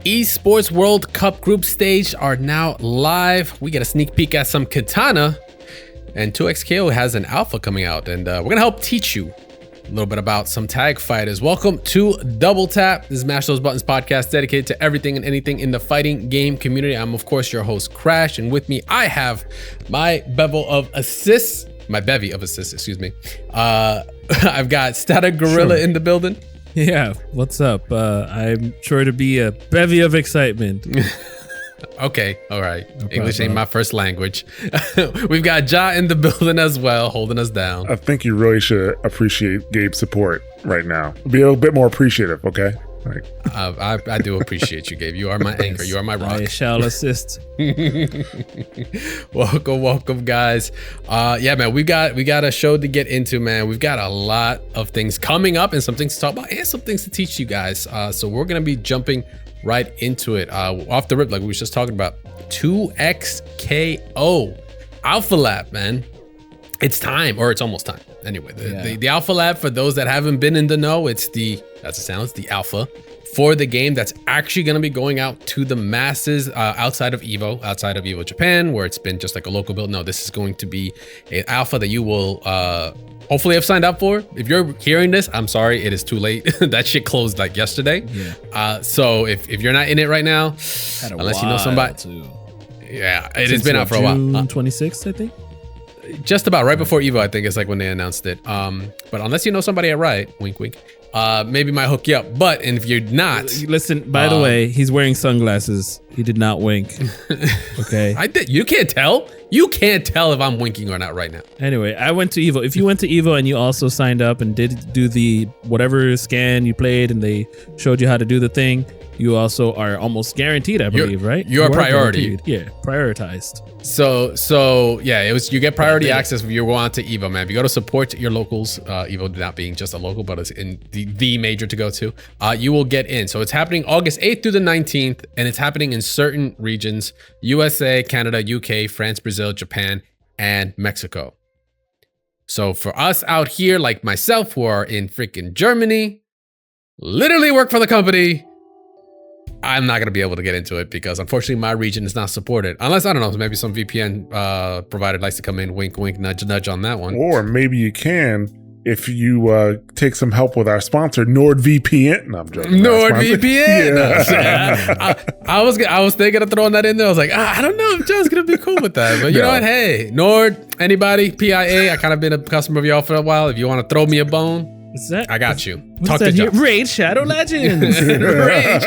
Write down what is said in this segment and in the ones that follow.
Esports World Cup group stage are now live. We get a sneak peek at some Kitana, and 2XKO has an alpha coming out, and we're gonna help teach you a little bit about some tag fighters. Welcome to Double Tap. This is Mash Those Buttons podcast dedicated to everything and anything in the fighting game community. I'm of course your host Crash, and with me I have my bevy of assists, excuse me. I've got Static Gorilla in the building. Yeah, what's up? I'm sure to be a bevy of excitement. Okay, all right. No English ain't my first language. We've got Ja in the building as well, holding us down. I think you really should appreciate Gabe's support right now. Be a little bit more appreciative, okay? Like, I do appreciate you, Gabe. You are my anchor. You are my rock. I shall assist. Welcome, guys. Yeah, man, we got a show to get into, man. We've got a lot of things coming up and some things to talk about and some things to teach you guys. So we're gonna be jumping right into it. Off the rip, like we were just talking about, 2XKO Alpha Lab, man. It's time, or it's almost time. Anyway, the Alpha Lab, for those that haven't been in the know, it's the alpha for the game that's actually going to be going out to the masses outside of Evo Japan, where it's been just like a local build. No, this is going to be an alpha that you will hopefully have signed up for. If you're hearing this, I'm sorry, it is too late. That shit closed like yesterday. Yeah. So if you're not in it right now, unless you know somebody, yeah, it has been out for a while. June 26th, I think. Just about right before Evo, I think is like when they announced it. But unless you know somebody at Riot, wink, wink, maybe might hook you up. But if you're not, listen. By the way, he's wearing sunglasses. He did not wink. Okay. I did. You can't tell. You can't tell if I'm winking or not right now. Anyway, I went to Evo. If you went to Evo and you also signed up and did do the whatever scan you played, and they showed you how to do the thing, you also are almost guaranteed, I believe, right? You're a priority. Yeah, prioritized. So yeah, you get priority access if you go on to Evo, man. If you go to support your locals, Evo not being just a local, but it's in the major to go to, you will get in. So it's happening August 8th through the 19th, and it's happening in certain regions: USA, Canada, UK, France, Brazil, Japan, and Mexico. So for us out here, like myself, who are in freaking Germany, literally work for the company, I'm not going to be able to get into it because unfortunately my region is not supported. Unless, I don't know, maybe some VPN provider likes to come in, wink, wink, nudge, nudge on that one. or maybe you can if you take some help with our sponsor, NordVPN. No, I'm joking. NordVPN. Yeah. I was thinking of throwing that in there. I was like, I don't know if John's going to be cool with that. But you know what? Hey, Nord, anybody, PIA, I kind of been a customer of y'all for a while. If you want to throw me a bone, I got you. Talk to John. Raid Shadow Legends. Raid.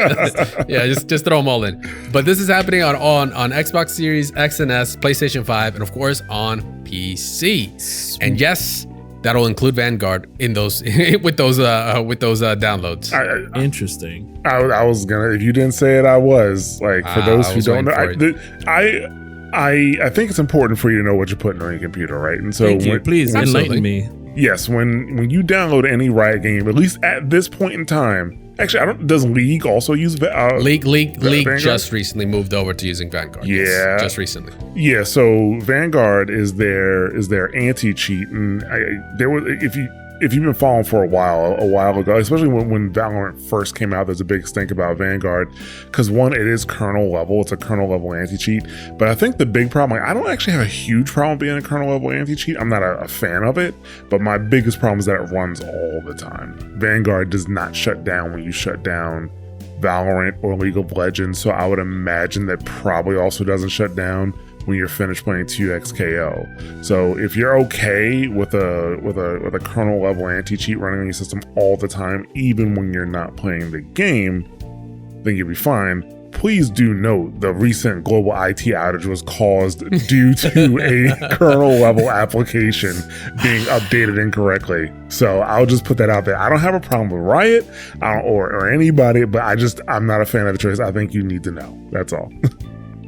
Yeah, just throw them all in. But this is happening on Xbox Series X and S, PlayStation 5, and of course on PC. Sweet. And yes, that'll include Vanguard in those with those downloads. Interesting. I was gonna. If you didn't say it, I was like. For those who don't know, I think it's important for you to know what you're putting on your computer, right? And so, please enlighten me. Yes, when you download any Riot game, at least at this point in time, actually, does League also use League just recently moved over to using Vanguard. Yeah, yes, just recently. Yeah, so Vanguard is their anti-cheat, and there was if you've been following for a while ago, especially when Valorant first came out, there's a big stink about Vanguard because one, it is kernel level, it's a kernel level anti-cheat. But I think the big problem, I don't actually have a huge problem being a kernel level anti-cheat. I'm not a fan of it, but my biggest problem is that it runs all the time. Vanguard does not shut down when you shut down Valorant or League of Legends, so I would imagine that probably also doesn't shut down when you're finished playing 2XKO. So if you're okay with a kernel level anti-cheat running on your system all the time, even when you're not playing the game, then you'll be fine. Please do note the recent global IT outage was caused due to a kernel level application being updated incorrectly. So I'll just put that out there. I don't have a problem with Riot or anybody, but I'm not a fan of the choice. I think you need to know. That's all.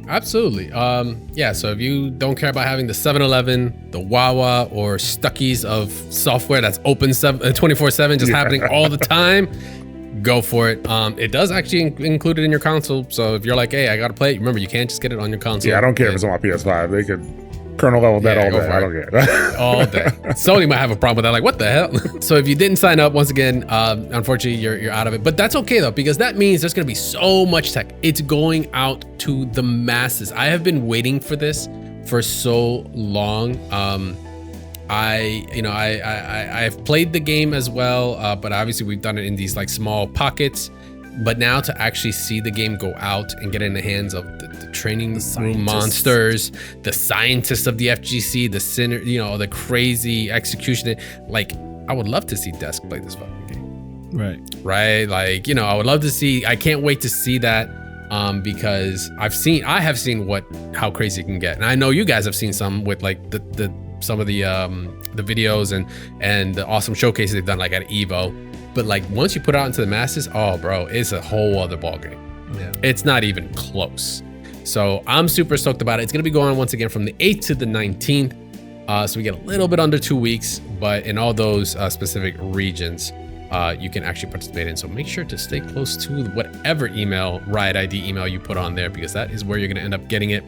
Absolutely. Yeah, so if you don't care about having the 7-Eleven, the Wawa, or Stuckies of software that's open 24/7, just happening all the time, go for it. It does actually include it in your console. So if you're like, hey, I gotta play it, remember, you can't just get it on your console. Yeah, I don't care if it's on my PS5. Kernel level that all go day. for I don't get it. all day. Sony might have a problem with that. Like, what the hell? So if you didn't sign up, once again, unfortunately, you're out of it. But that's okay though, because that means there's gonna be so much tech. It's going out to the masses. I have been waiting for this for so long. I've played the game as well, but obviously we've done it in these like small pockets. But now to actually see the game go out and get in the hands of the training room monsters, the scientists of the FGC, the crazy execution. Like, I would love to see Desk play this fucking game. Right. Like, I would love to see. I can't wait to see that. Because I have seen how crazy it can get, and I know you guys have seen some with like some of the videos and the awesome showcases they've done like at Evo. But like once you put it out into the masses, oh bro, it's a whole other ballgame. Yeah. It's not even close. So I'm super stoked about it. It's gonna be going on once again from the 8th to the 19th. So we get a little bit under 2 weeks, but in all those specific regions, you can actually participate in. So make sure to stay close to whatever Riot ID email you put on there, because that is where you're gonna end up getting it.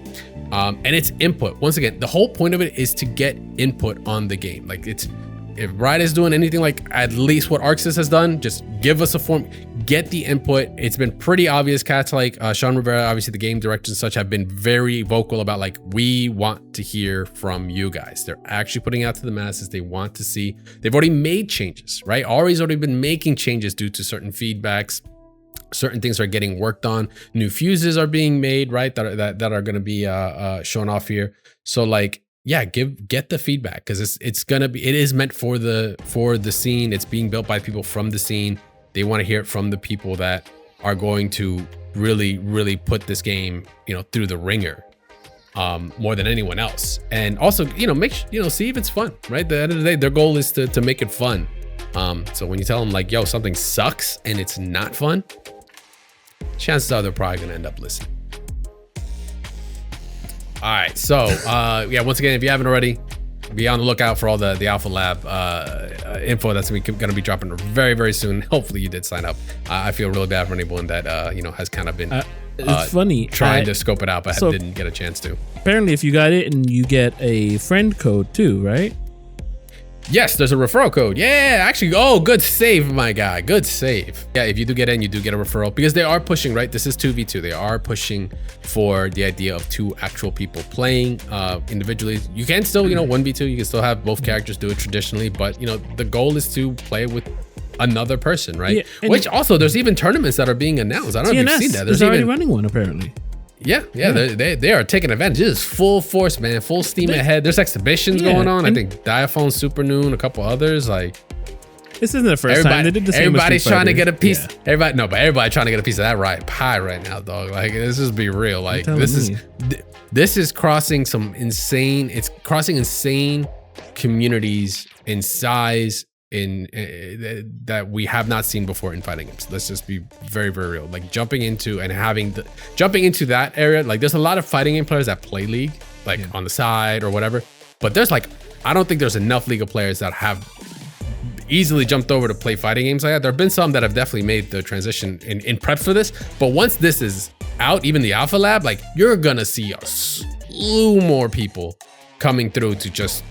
And it's input. Once again, the whole point of it is to get input on the game. Like if Riot is doing anything like at least what ArcSys has done, just give us a form, get the input. It's been pretty obvious. Cats like Sean Rivera, obviously the game directors and such, have been very vocal about like, we want to hear from you guys. They're actually putting it out to the masses. They want to see, they've already made changes, right? Ari's already been making changes due to certain feedbacks. Certain things are getting worked on. New fuses are being made, right? That are going to be shown off here. So like, yeah, get the feedback, because it is meant for the scene. It's being built by people from the scene. They want to hear it from the people that are going to really put this game, through the ringer, more than anyone else. And also, see if it's fun, right? At the end of the day, their goal is to make it fun. So when you tell them like, yo, something sucks and it's not fun, chances are they're probably gonna end up listening. All right, so once again, if you haven't already, be on the lookout for all the Alpha Lab info that's gonna be dropping very, very soon. Hopefully you did sign up. I feel really bad for anyone that has kind of been it's funny trying to scope it out, but didn't get a chance to. Apparently, if you got it, and you get a friend code too, right? Yes, there's a referral code. Yeah, actually, good save, my guy. Good save. Yeah, if you do get in, you do get a referral, because they are pushing, right? This is 2v2. They are pushing for the idea of 2 actual people playing individually. You can still, 1v2. You can still have both characters do it traditionally, but, the goal is to play with another person, right? Yeah, which also, there's even tournaments that are being announced. I don't know if you've seen that. There's already running one, apparently. Yeah. They are taking advantage. This is full force, man. Full steam ahead. There's exhibitions going on. I think Diaphone, Super Noon, a couple others. Like, this isn't the first time they did the same. Everybody's trying to get a piece. Yeah. Everybody trying to get a piece of that Riot pie right now, dog. Like, let's just be real. Like, this is crossing some insane. It's crossing insane communities in size. That we have not seen before in fighting games. Let's just be very, very real. Like jumping into that area. Like there's a lot of fighting game players that play League, like on the side or whatever. But there's I don't think there's enough League of players that have easily jumped over to play fighting games like that. There have been some that have definitely made the transition in prep for this. But once this is out, even the Alpha Lab, like you're gonna see a slew more people coming through to just,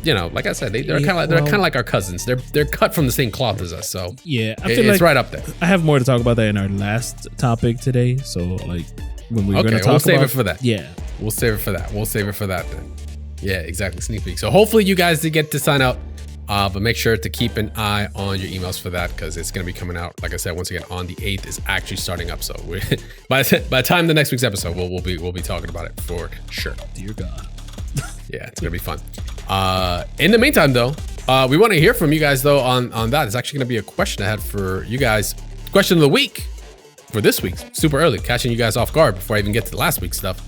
like I said, they're kind of like our cousins. They're cut from the same cloth as us. So yeah, it's right up there. I have more to talk about that in our last topic today. So like when we're going to talk we'll save it for that. Yeah, we'll save it for that then. Yeah, exactly. Sneak peek. So hopefully you guys did get to sign up, but make sure to keep an eye on your emails for that, because it's going to be coming out. Like I said, once again, on the 8th is actually starting up. So by the time the next week's episode, we'll be talking about it for sure. Dear God. Yeah, it's gonna be fun. In the meantime, though, we want to hear from you guys though on that. It's actually gonna be a question I had for you guys. Question of the week for this week, super early, catching you guys off guard before I even get to last week's stuff.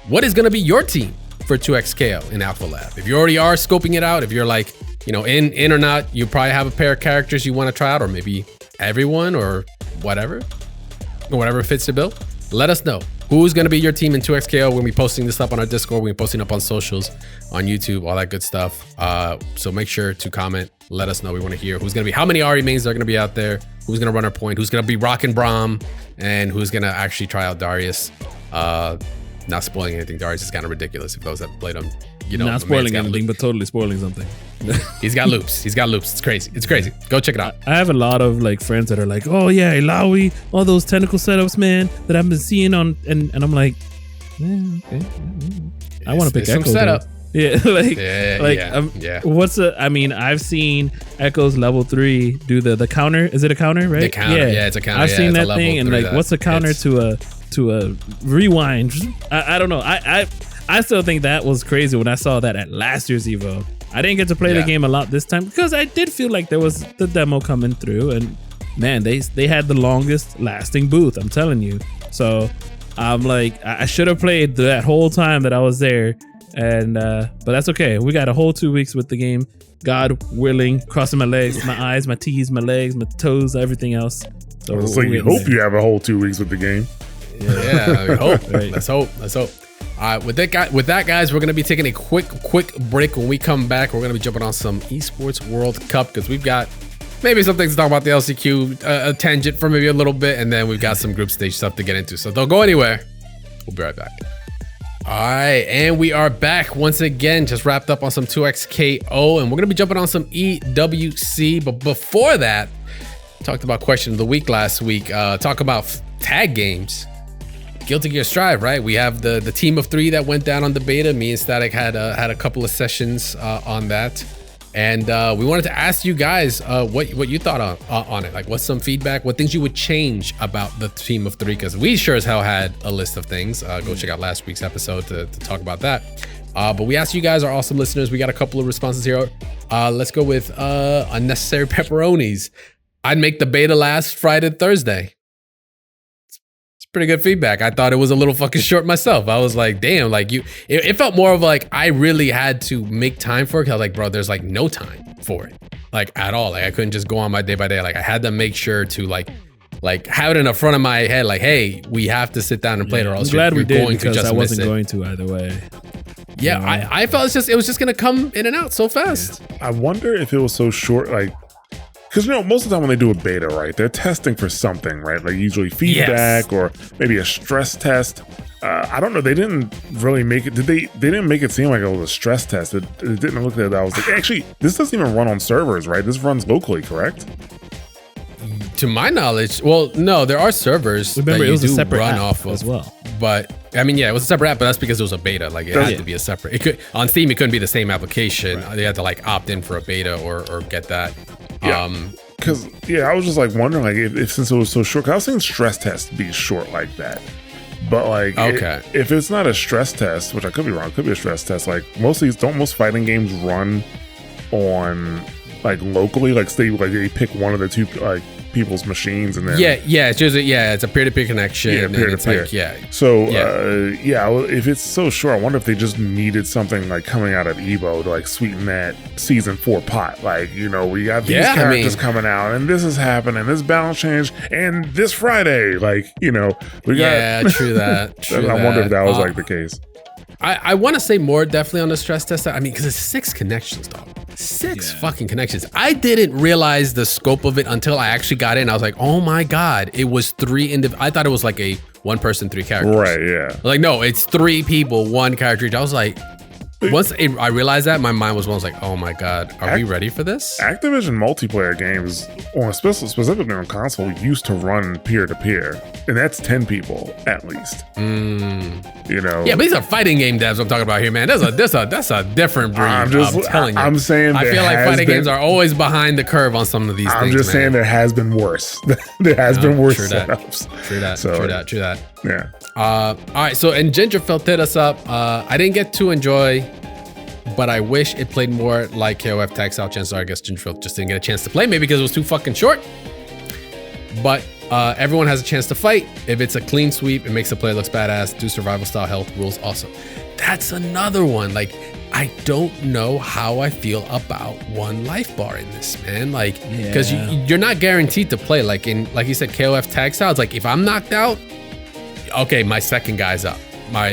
What is gonna be your team for 2XKO in Alpha Lab? If you already are scoping it out, if you're like, in or not, you probably have a pair of characters you want to try out, or maybe everyone, or whatever fits the bill. Let us know. Who's going to be your team in 2XKO? We'll be posting this up on our Discord. We'll be posting up on socials, on YouTube, all that good stuff. So make sure to comment. Let us know. We want to hear who's going to be, how many Ari mains are going to be out there, who's going to run our point, who's going to be rocking Braum, and who's going to actually try out Darius. not spoiling anything, Darius is kind of ridiculous. If those that played him, you know, not spoiling anything, but totally spoiling something. He's got loops. It's crazy. It's crazy. Go check it out. I have a lot of like friends that are like, oh yeah, Ilaoi, all those tentacle setups, man, that I've been seeing on, and I'm like, okay. I want to pick Echo. Some setup. Yeah, I mean, I've seen Echo's level 3 do the counter. Is it a counter, right? The counter, yeah, it's a counter. I've seen that thing, and like, what's a counter to a rewind? I don't know. I still think that was crazy when I saw that at last year's Evo. I didn't get to play the game a lot this time because I did feel like there was the demo coming through, and man, they had the longest lasting booth. I'm telling you. So I'm like, I should have played that whole time that I was there. And but that's okay. We got a whole 2 weeks with the game. God willing, crossing my legs, my eyes, my T's, my legs, my toes, everything else. So you hope you have a whole 2 weeks with the game. Yeah, we hope. Right. Let's hope. All right, with that, guys, we're gonna be taking a quick break. When we come back, we're gonna be jumping on some Esports World Cup because we've got maybe some things to talk about the LCQ, a tangent for maybe a little bit, and then we've got some group stage stuff to get into. So don't go anywhere. We'll be right back. All right, and we are back once again. Just wrapped up on some 2XKO, and we're gonna be jumping on some EWC. But before that, talked about question of the week last week. Talk about tag games. Guilty Gear Strive, right? We have the team of 3 that went down on the beta. Me and Static had a couple of sessions on that, and we wanted to ask you guys what you thought on it. Like, what's some feedback? What things you would change about the team of 3? Because we sure as hell had a list of things. Go check out last week's episode to talk about that. But we asked you guys, our awesome listeners. We got a couple of responses here. Let's go with unnecessary pepperonis. I'd make the beta last Friday, Thursday. Pretty good feedback. I thought it was a little fucking short myself. I was like, damn, like it felt more of like I really had to make time for it. Cause I was like, bro, there's like no time for it, like at all. Like I couldn't just go on my day by day. Like I had to make sure to like have it in the front of my head. Like, hey, we have to sit down and play it, or else I'm glad you're we did going because to just I wasn't miss it. going to either way. Yeah, you know? I felt it was just gonna come in and out so fast. Yeah. I wonder if it was so short, like. Because, you know, most of the time when they do a beta, right, they're testing for something, right? Like usually feedback or maybe a stress test. I don't know. They didn't really make it. They didn't make it seem like it was a stress test. It didn't look like that. I was like, actually, this doesn't even run on servers, right? This runs locally, correct? To my knowledge, well, no, there are servers. Remember, that it was you a separate run app off of as well. But I mean, yeah, it was a separate app, but that's because it was a beta. Like it had to be a separate. It could on Steam. It couldn't be the same application. Right. They had to like opt in for a beta or get that. Yeah. Because I was just like wondering, like, if since it was so short, 'cause I was seeing stress tests be short like that. But like, if it's not a stress test, which I could be wrong, it could be a stress test. Like most fighting games run on like locally, like they pick one of the two like people's machines and then it's usually it's a peer-to-peer connection. Yeah, peer-to-peer. If it's so short, I wonder if they just needed something like coming out of Evo to like sweeten that season 4 pot. Like, you know, we got these characters coming out and this is happening, this balance change, and this Friday, like, you know, we got true that. I wonder if that was like the case. I want to say more definitely on the stress test. I mean, because it's 6 connections, dog. 6 fucking connections. I didn't realize the scope of it until I actually got in. I was like, oh my God, it was 3 I thought it was like a 1 person, 3 characters. Right, yeah. Like, no, it's 3 people, 1 character each. I was like, once I realized that, my mind was like, oh my God, are we ready for this? Activision multiplayer games, specifically on console, used to run peer-to-peer, and that's 10 people at least. You know? Yeah, but these are fighting game devs I'm talking about here, man. That's a different breed. I'm telling you. I'm saying I feel like fighting games are always behind the curve on some of these things. I'm just saying there has been worse. There has been worse setups. True that. Yeah. All right, so and Gingerfeld hit us up. I didn't get to enjoy, but I wish it played more like KOF Tags Out. Chances are, I guess Gingerfeld just didn't get a chance to play, maybe because it was too fucking short. But everyone has a chance to fight. If it's a clean sweep, it makes the player looks badass. Do survival style health rules also. That's another one. Like, I don't know how I feel about 1 life bar in this, man. Like, because you're not guaranteed to play. Like you said, KOF Tags Out. It's like if I'm knocked out, okay, my second guy's up. My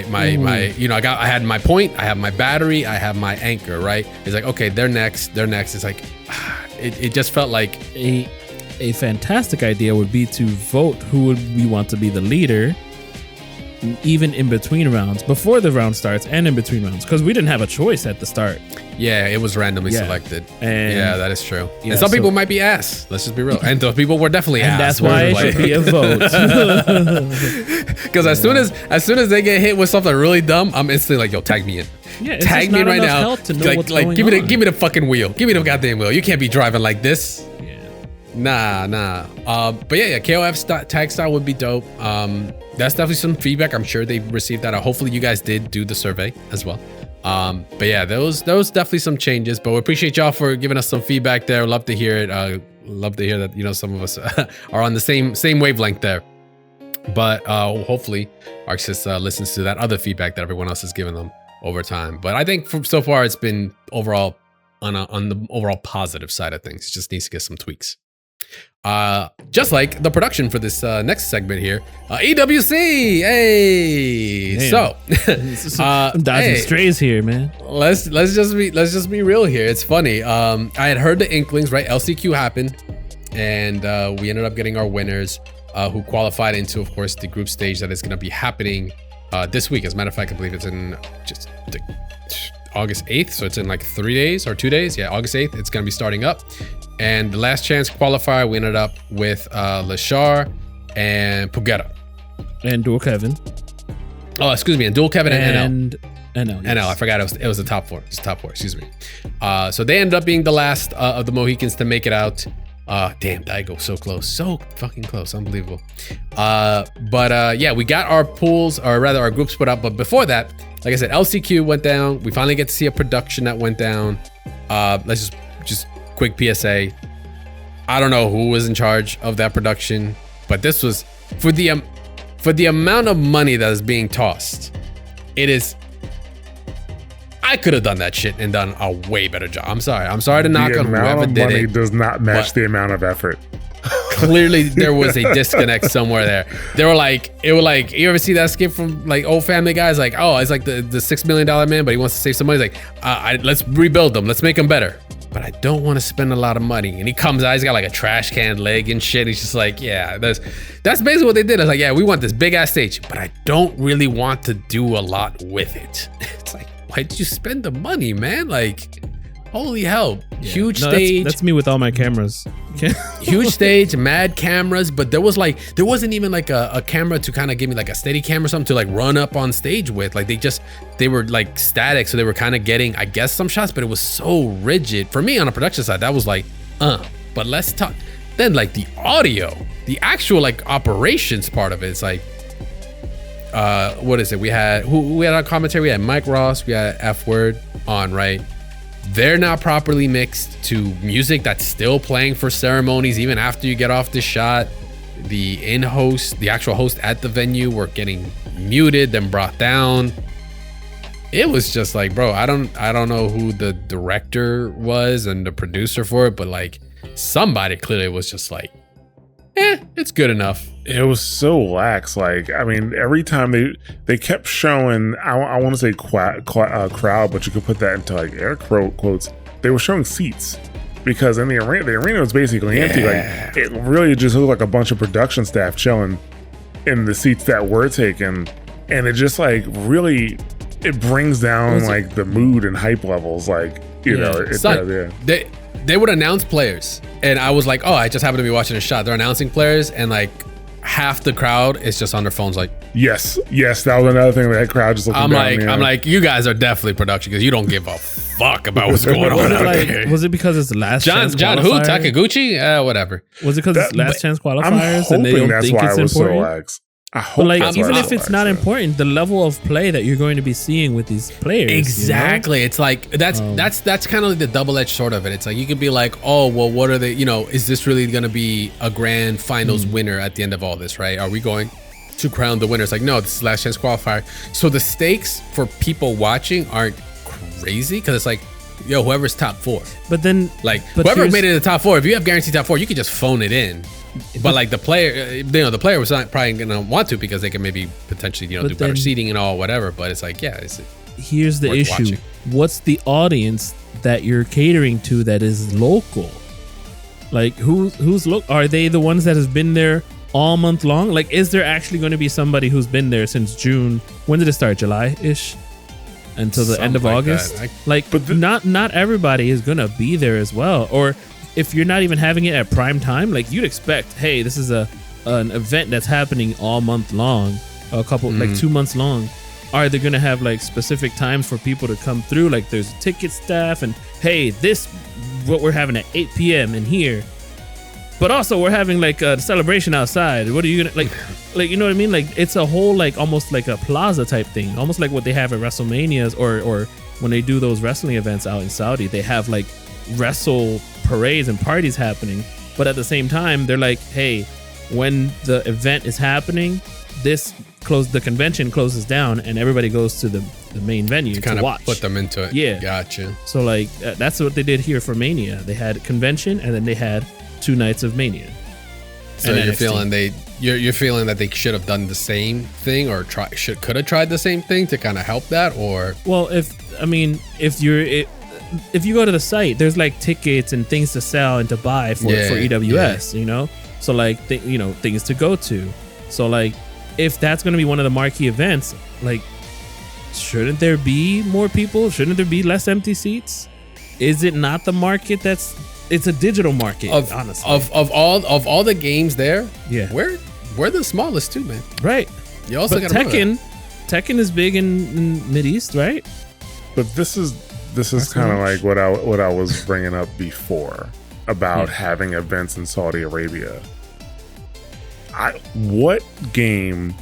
you know, I had my point, I have my battery, I have my anchor, right? It's like, okay, they're next. It's like, it just felt like a fantastic idea would be to vote who would we want to be the leader, even in between rounds, before the round starts and in between rounds, because we didn't have a choice at the start. Yeah, it was randomly selected. And yeah, that is true. And some people might be ass. Let's just be real. And those people were definitely ass. And that's why it should be a vote. Because as soon as they get hit with something really dumb, I'm instantly like, yo, tag me in. Yeah, tag me right now. To know what's going give on. me the fucking wheel. Give me the goddamn wheel. You can't be driving like this. Yeah. Nah. But yeah, KOF tag style would be dope. That's definitely some feedback. I'm sure they received that. Hopefully you guys did do the survey as well. But yeah, those definitely some changes. But we appreciate y'all for giving us some feedback there. Love to hear it. Love to hear that, you know, some of us are on the same wavelength there. But hopefully Arxis listens to that other feedback that everyone else has given them over time. But I think so far it's been overall on the overall positive side of things. It just needs to get some tweaks. Just like the production for this next segment here, EWC. Hey, damn. So I'm dodging strays here, man. Let's just be real here. It's funny. I had heard the inklings, right? LCQ happened, and we ended up getting our winners, who qualified into, of course, the group stage that is going to be happening this week. As a matter of fact, I believe it's in just August 8th, so it's in like 3 days or 2 days. Yeah, August 8th. It's going to be starting up. And the last chance qualifier, we ended up with Lashar and Pugetta. And Dual Kevin. Oh, excuse me. And Dual Kevin and NL. Yes. NL. I forgot it was the top four. It's top four. Excuse me. So they ended up being the last of the Mohicans to make it out. Damn, Daigo, so close. So fucking close. Unbelievable. But yeah, we got our pools, or rather our groups put up. But before that, like I said, LCQ went down. We finally get to see a production that went down. Let's just quick PSA. I don't know who was in charge of that production, but this was for the amount of money that is being tossed. It is. I could have done that shit and done a way better job. I'm sorry to knock on whoever did it. The amount of money does not match the amount of effort. Clearly, there was a disconnect somewhere there. They were like, you ever see that skit from like old Family Guys? Like, oh, it's like the $6 million man, but he wants to save some money. He's like, let's rebuild them. Let's make them better. But I don't want to spend a lot of money. And he comes out, he's got like a trash can leg and shit. He's just like, yeah, that's basically what they did. I was like, yeah, we want this big ass stage, but I don't really want to do a lot with it. It's like, why did you spend the money, man? Like, holy hell. Yeah. Huge stage. That's me with all my cameras. Huge stage, mad cameras, but there wasn't even like a camera to kind of give me like a steady camera or something to like run up on stage with. Like they were like static, so they were kind of getting, I guess, some shots, but it was so rigid. For me on a production side, that was like, but let's talk. Then like the audio, the actual like operations part of it, it's like, what is it? We had our commentary. We had Mike Ross. We had F Word on, right? They're not properly mixed to music that's still playing for ceremonies even after you get off the shot. The actual host at the venue were getting muted, then brought down. It was just like, bro, I don't know who the director was and the producer for it, but like somebody clearly was just like, it's good enough. It was so lax. Like, I mean, every time they kept showing, I want to say crowd, but you could put that into like air quotes. They were showing seats because in the arena was basically empty. Like, it really just looked like a bunch of production staff chilling in the seats that were taken, and it just like really it brings down like the mood and hype levels. Like, you know, it does. Yeah. They would announce players, and I was like, oh, I just happened to be watching a shot. They're announcing players, and like half the crowd is just on their phones. Like, yes, that was another thing. That crowd just looking down. I'm like, you guys are definitely production because you don't give a fuck about what's going on out there. Was it because it's the last chance John who Takaguchi? Whatever. Was it because it's last chance qualifiers and they don't think it's important? So lax. I hope even if it's not important, the level of play that you're going to be seeing with these players. Exactly. You know? It's like that's kind of like the double-edged sword of it. It's like you could be like, oh, well, what are they, is this really going to be a grand finals winner at the end of all this, right? Are we going to crown the winner? It's like, no, this is last chance qualifier. So the stakes for people watching aren't crazy because it's like, yo, whoever's top four. But then whoever made it to the top four, if you have guaranteed top four, you could just phone it in. But like the player, the player was not probably gonna want to because they can maybe potentially do better seating and all whatever. But it's like, here's the issue: watching. What's the audience that you're catering to that is local? Like who's local? Are they the ones that have been there all month long? Like, is there actually going to be somebody who's been there since June? When did it start? July-ish? Until the end of August? Not everybody is going to be there as well. Or if you're not even having it at prime time, like you'd expect, hey, this is an event that's happening all month long, a couple, like 2 months long. Are they going to have like specific times for people to come through? Like there's ticket staff and, hey, this, what we're having at 8 p.m. in here. But also we're having like a celebration outside. What are you going to, like, you know what I mean? Like it's a whole, like almost like a plaza type thing, almost like what they have at WrestleManias or when they do those wrestling events out in Saudi, they have like wrestle parades and parties happening. But at the same time, they're like, hey, when the event is happening, the convention closes down and everybody goes to the main venue to kind of watch. Put them into it. Yeah. Gotcha. So like that's what they did here for Mania. They had convention and then they had 2 nights of Mania. So you're feeling that they should have done the same thing or could have tried the same thing to kind of help that, or? Well, if you go to the site, there's like tickets and things to sell and to buy for EWS, you know? So like, things to go to. So like, if that's going to be one of the marquee events, like, shouldn't there be more people? Shouldn't there be less empty seats? Is it not the market it's a digital market, honestly. Of all the games there, yeah, we're the smallest too, man. Right. You also got Tekken is big in Mideast, right? But this is kind of like what I was bringing up before about having events in Saudi Arabia. What game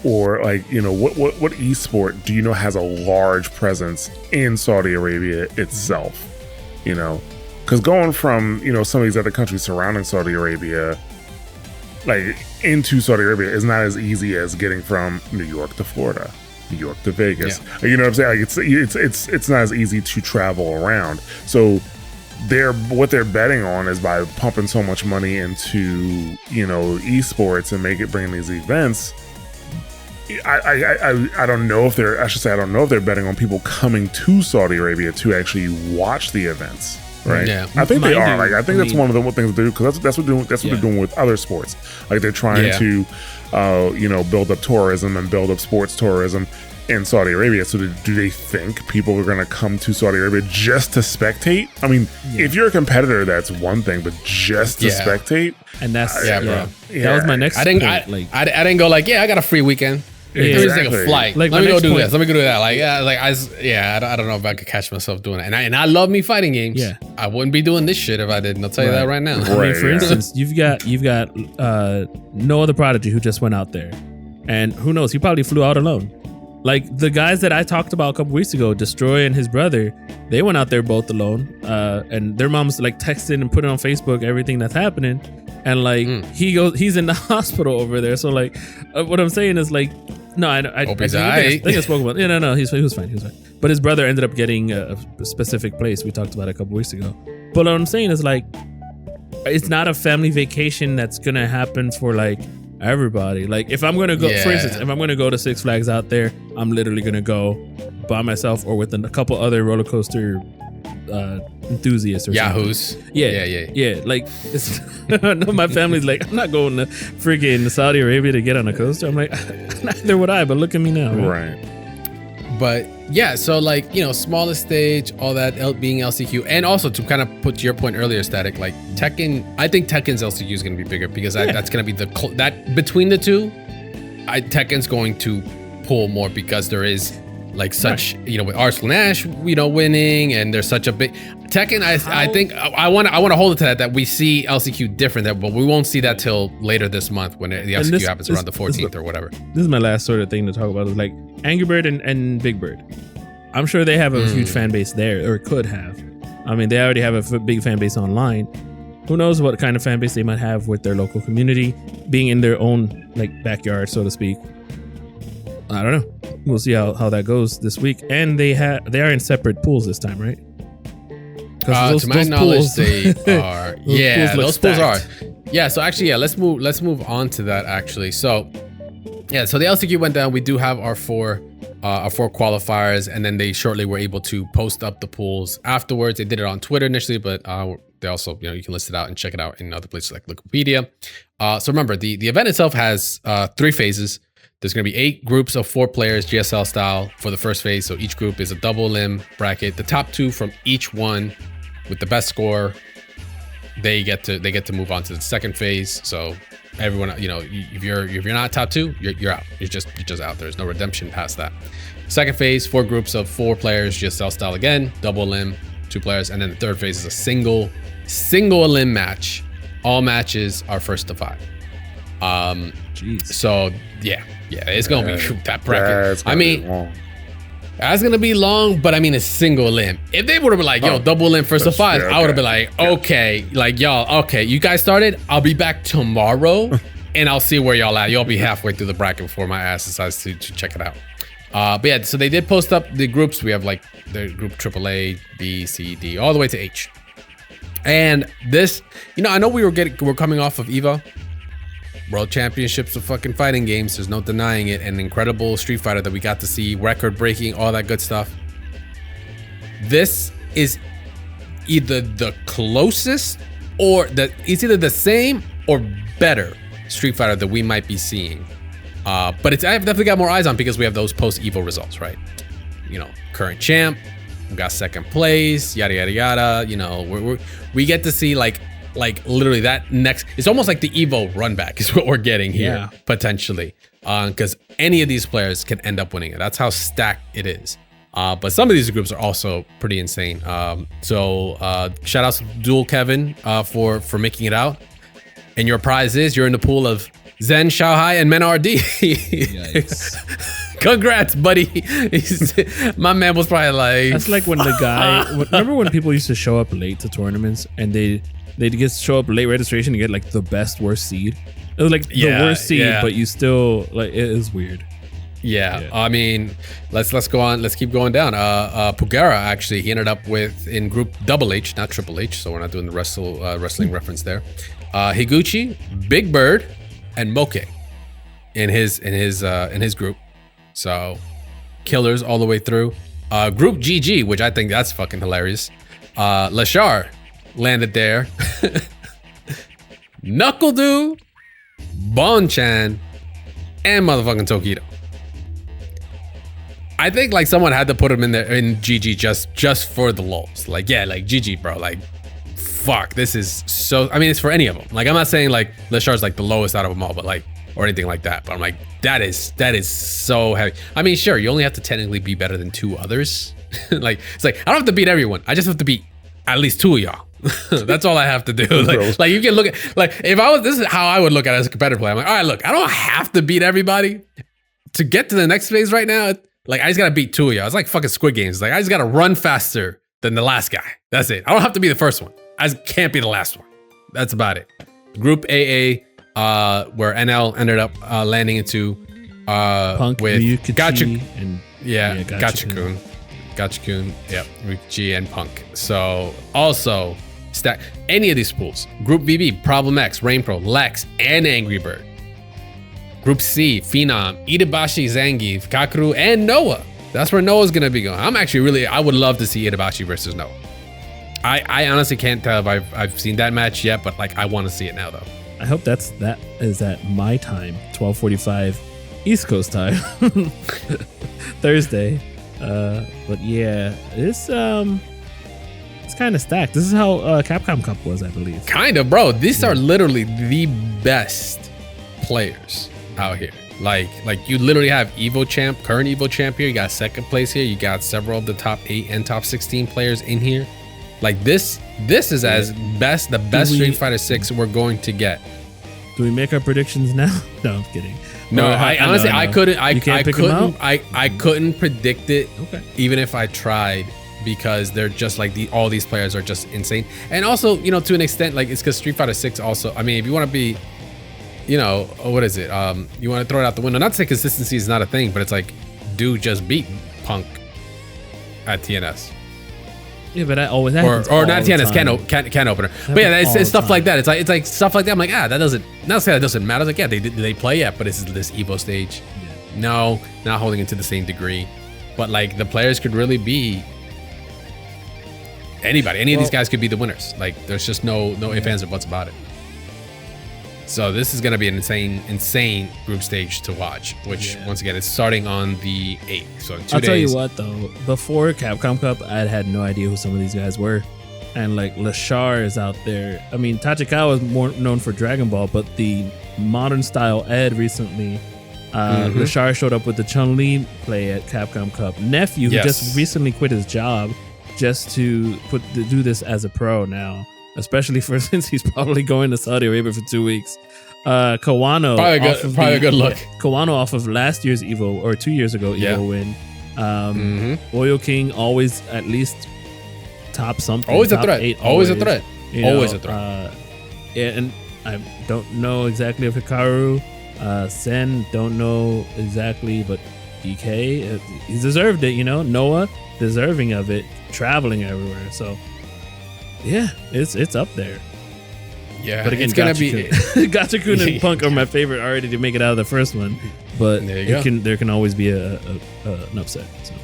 or like, what esport do you know has a large presence in Saudi Arabia itself? Because going from, some of these other countries surrounding Saudi Arabia, like into Saudi Arabia is not as easy as getting from New York to Florida, New York to Vegas. Yeah. You know what I'm saying? Like it's not as easy to travel around. So what they're betting on is by pumping so much money into, esports and bringing these events. I don't know if they're betting on people coming to Saudi Arabia to actually watch the events. Right. Yeah. I think they are. Like, I think that's one of the things they do, because that's what they're doing with other sports. Like they're trying to, build up tourism and build up sports tourism in Saudi Arabia. So do they think people are going to come to Saudi Arabia just to spectate? I mean, if you're a competitor, that's one thing, but just to spectate, and that's bro. Yeah. That was my next point. I didn't go like, I got a free weekend. Let me just take a flight. Like, let me go do this. Let me go do that. Like, I don't know if I could catch myself doing it. And I love me fighting games. Yeah. I wouldn't be doing this shit if I didn't. I'll tell you that right now. I mean, for instance, you've got no other prodigy who just went out there, and who knows, he probably flew out alone. Like the guys that I talked about a couple weeks ago, Destroy and his brother, they went out there both alone, and their mom's like texting and putting on Facebook everything that's happening, and like he's in the hospital over there. So like, what I'm saying is like, no, I think I spoke about. Yeah, no, he was fine. But his brother ended up getting a specific place we talked about a couple weeks ago. But what I'm saying is like, it's not a family vacation that's gonna happen for like everybody. Like if I'm gonna go, for instance, if I'm gonna go to Six Flags out there, I'm literally gonna go by myself or with a couple other roller coaster enthusiasts or yahoos. Something. Yeah. Like it's, no, my family's like, I'm not going to freaking Saudi Arabia to get on a coaster. I'm like, neither would I. But look at me now. Right. But yeah, so like, smallest stage, all that being LCQ, and also to kind of put to your point earlier, Static, like Tekken, I think Tekken's LCQ is going to be bigger because that's going to be that between the two, Tekken's going to pull more because there is like such, with Arsenal Nash, winning, and there's such a big Tekken. I think I want to hold it to that we see LCQ different, but we won't see that till later this month when the LCQ happens around the 14th or whatever. This is my last sort of thing to talk about. Is like Angry Bird and Big Bird. I'm sure they have a huge fan base there, or could have. I mean, they already have a big fan base online. Who knows what kind of fan base they might have with their local community, being in their own like backyard, so to speak. I don't know. We'll see how that goes this week. And they are in separate pools this time, right? To my knowledge, they are. Those pools are. Yeah. So actually, let's move on to that. Actually, so the LCQ went down. We do have our four qualifiers, and then they shortly were able to post up the pools afterwards. They did it on Twitter initially, but They also, you can list it out and check it out in other places like Wikipedia. So remember, the event itself has 3 phases. There's going to be 8 groups of 4 players, GSL style, for the first phase. So each group is a double elim bracket. The top 2 from each one with the best score, they get to move on to the second phase. So everyone, if you're not top 2, you're out. You're just out. There's no redemption past that. Second phase, 4 groups of 4 players, GSL style again, double elim, 2 players, and then the third phase is a single elim match. All matches are first to 5. Jeez. So yeah, it's gonna be that bracket. I mean, that's gonna be long, but I mean, it's single elim. If they would have been like, yo, double elim first to 5, I would have been like, okay, like y'all, okay, you guys started. I'll be back tomorrow, and I'll see where y'all at. Y'all be halfway through the bracket before my ass decides to check it out. But yeah, so they did post up the groups. We have like the group AAA, B, C, D, all the way to H. And this, I know we're coming off of EVO, World Championships of fucking fighting games. There's no denying it. An incredible Street Fighter that we got to see, record breaking, all that good stuff. This is either the closest it's either the same or better Street Fighter that we might be seeing. But I've definitely got more eyes on because we have those post EVO results, right? Current champ, we got second place, yada yada yada. We get to see like literally that next. It's almost like the EVO run back is what we're getting here, potentially, because any of these players can end up winning it. That's how stacked it is. But some of these groups are also pretty insane. So shout out to Dual Kevin for making it out. And your prize is you're in the pool of Zen, Xiaohai, and Menardi. Congrats, buddy. My man was probably like... That's like when the guy... remember when people used to show up late to tournaments and they'd show up late registration and get like the best worst seed? It was like the worst seed, but you still... like it is weird. Yeah, I mean, let's go on. Let's keep going down. Pugera, actually, he ended up in group Double H, not Triple H, so we're not doing the wrestling reference there. Higuchi, Big Bird, and Moke in his group. So killers all the way through. Group GG, which I think that's fucking hilarious. Lashar landed there. Knuckle-Doo, Bon-chan, and motherfucking Tokido. I think like someone had to put him in there in GG just for the lulz. Like, yeah, like GG, bro. Like, fuck, this is so. I mean, it's for any of them. Like, I'm not saying like Lashar's like the lowest out of them all, but like, or anything like that. But I'm like, that is so heavy. I mean, sure, you only have to technically be better than 2 others. Like, it's like I don't have to beat everyone. I just have to beat at least 2 of y'all. That's all I have to do. Like you can look at like if I was. This is how I would look at it as a competitive player. I'm like, all right, look, I don't have to beat everybody to get to the next phase right now. Like, I just gotta beat 2 of y'all. It's like fucking Squid Games. Like, I just gotta run faster than the last guy. That's it. I don't have to be the first one. I just can't be the last one. That's about it. Group AA, where NL ended up landing into Punk, with Ryukichi, Gachikun, yep, Ryukichi and Punk. So also stack any of these pools. Group VB, Problem X, Rainpro, Lex, and Angry Bird. Group C, Phenom, Itabashi, Zangief, Kakeru, and Noah. That's where Noah's gonna be going. I would love to see Itabashi versus Noah. I honestly can't tell if I've seen that match yet, but like I want to see it now though. I hope that is at my time, 12:45 East Coast time, Thursday. But yeah, it's kind of stacked. This is how Capcom Cup was, I believe. Kind of, bro. These are literally the best players out here. Like you literally have current Evo champ here. You got second place here. You got several of the top 8 and top 16 players in here. Like this is the best Street Fighter 6 we're going to get. Do we make our predictions now? No, I'm kidding. No, I honestly no. I couldn't. I couldn't predict it, even if I tried, because they're just like all these players are just insane. And also, to an extent, like it's because Street Fighter 6 also. I mean, if you want to be, what is it? You want to throw it out the window. Not to say consistency is not a thing, but it's like, dude just beat Punk at TNS. Yeah, but that always happens. Or not TNS, can opener. But yeah, it's stuff like that. It's like stuff like that. I'm like, that doesn't. Not say that doesn't matter. Like, yeah, they play yet, but it's this Evo stage. Yeah. No, not holding it to the same degree. But like the players could really be Anybody, any of these guys could be the winners. Like, there's just no ifs, ands, or buts about it. So this is going to be an insane group stage to watch, which once again, it's starting on the 8th. So in 2 days. I'll tell you what though, before Capcom Cup, I had no idea who some of these guys were. And like Lashar is out there. I mean, Tachikawa is more known for Dragon Ball, but the modern style Ed recently, Lashar showed up with the Chun-Li play at Capcom Cup. Nephew, who just recently quit his job just to do this as a pro now. Especially since he's probably going to Saudi Arabia for 2 weeks. Kawano, probably a good look. Kawano off of last year's Evo or 2 years ago Evo win. Oil King always at least top something. Always a threat. Always a threat. Always a threat. And I don't know exactly if Hikaru, Sen, don't know exactly, but DK, he's deserved it. Noah deserving of it, traveling everywhere. So. Yeah, it's up there. Yeah, but again, it's gonna be Gacha-kun and Punk are my favorite already to make it out of the first one. But there can always be an upset. So.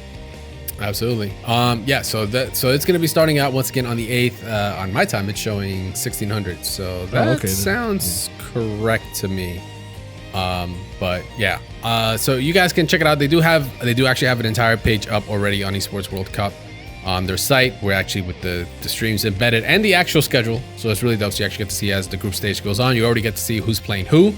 Absolutely. So it's gonna be starting out once again on the 8th. On my time, it's showing 1600. So that sounds correct to me. But yeah. So you guys can check it out. They do actually have an entire page up already on Esports World Cup. On their site, we're actually with the streams embedded and the actual schedule, so it's really dope. So you actually get to see as the group stage goes on. You already get to see who's playing who,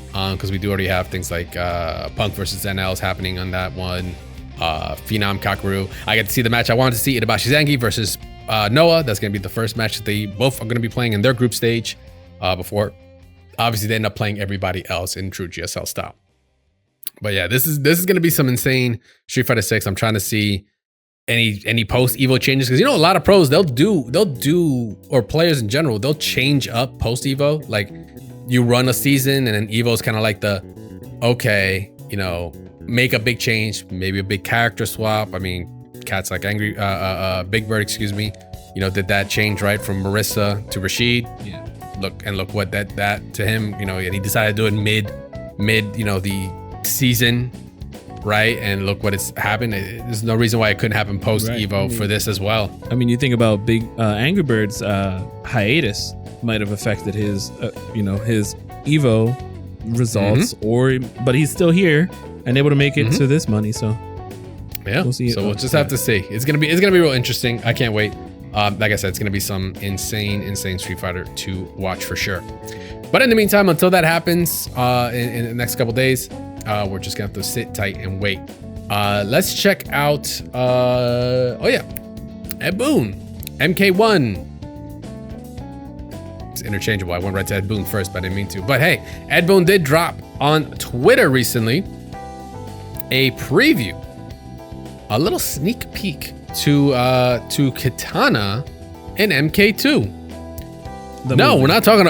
because we do already have things like Punk versus NL's happening on that one. Phenom Kakaru. I get to see the match I wanted to see, Itabashi Zangi versus Noah. That's going to be the first match that they both are going to be playing in their group stage before obviously they end up playing everybody else in true GSL style. But yeah, this is going to be some insane Street Fighter 6. I'm trying to see any post Evo changes, because a lot of pros they'll do or players in general, they'll change up post Evo. Like, you run a season and then Evo's kind of like make a big change, maybe a big character swap. I mean, cats like Big Bird, did that change right from Marissa to Rashid. Yeah. Look what that to him, and he decided to do it mid the season. Right, and look what it's happened. There's no reason why it couldn't happen post Evo for this as well. I mean, you think about Big Angry Bird's hiatus might have affected his his Evo results, but he's still here and able to make it to this money. So yeah, we'll see. So we'll just have to see. It's gonna be real interesting. I can't wait. Like I said, it's gonna be some insane Street Fighter to watch for sure. But in the meantime, until that happens in the next couple days. We're just gonna have to sit tight and wait. Let's check out Ed Boon, MK1. It's interchangeable. I went right to Ed Boon first, but I didn't mean to. But hey, Ed Boon did drop on Twitter recently a preview, a little sneak peek to Kitana in MK2. We're not talking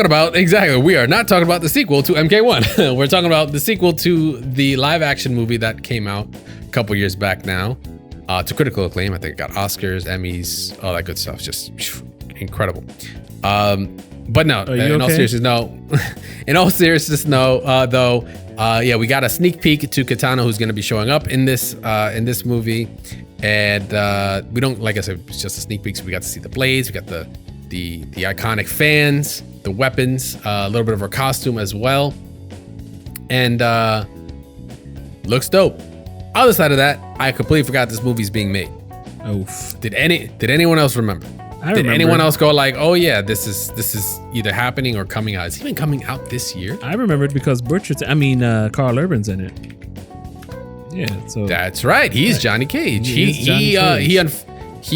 about exactly. We are not talking about the sequel to MK1. We're talking about the sequel to the live action movie that came out a couple years back now, to critical acclaim. I think it got Oscars, Emmys, all that good stuff. Just incredible. But no, in all seriousness, no. In all seriousness, no. Though, we got a sneak peek to Kitana, who's going to be showing up in this movie, and we don't, like I said, it's just a sneak peek. So we got to see the blades, we got the iconic fans, the weapons, a little bit of her costume as well, and looks dope. Other side of that, I completely forgot this movie's being made. Oof. Did anyone else remember? Did anyone else go like, oh yeah, this is either happening or coming out? Is it even coming out this year? I remembered because Carl Urban's in it. Yeah, so that's right. He's Johnny Cage. He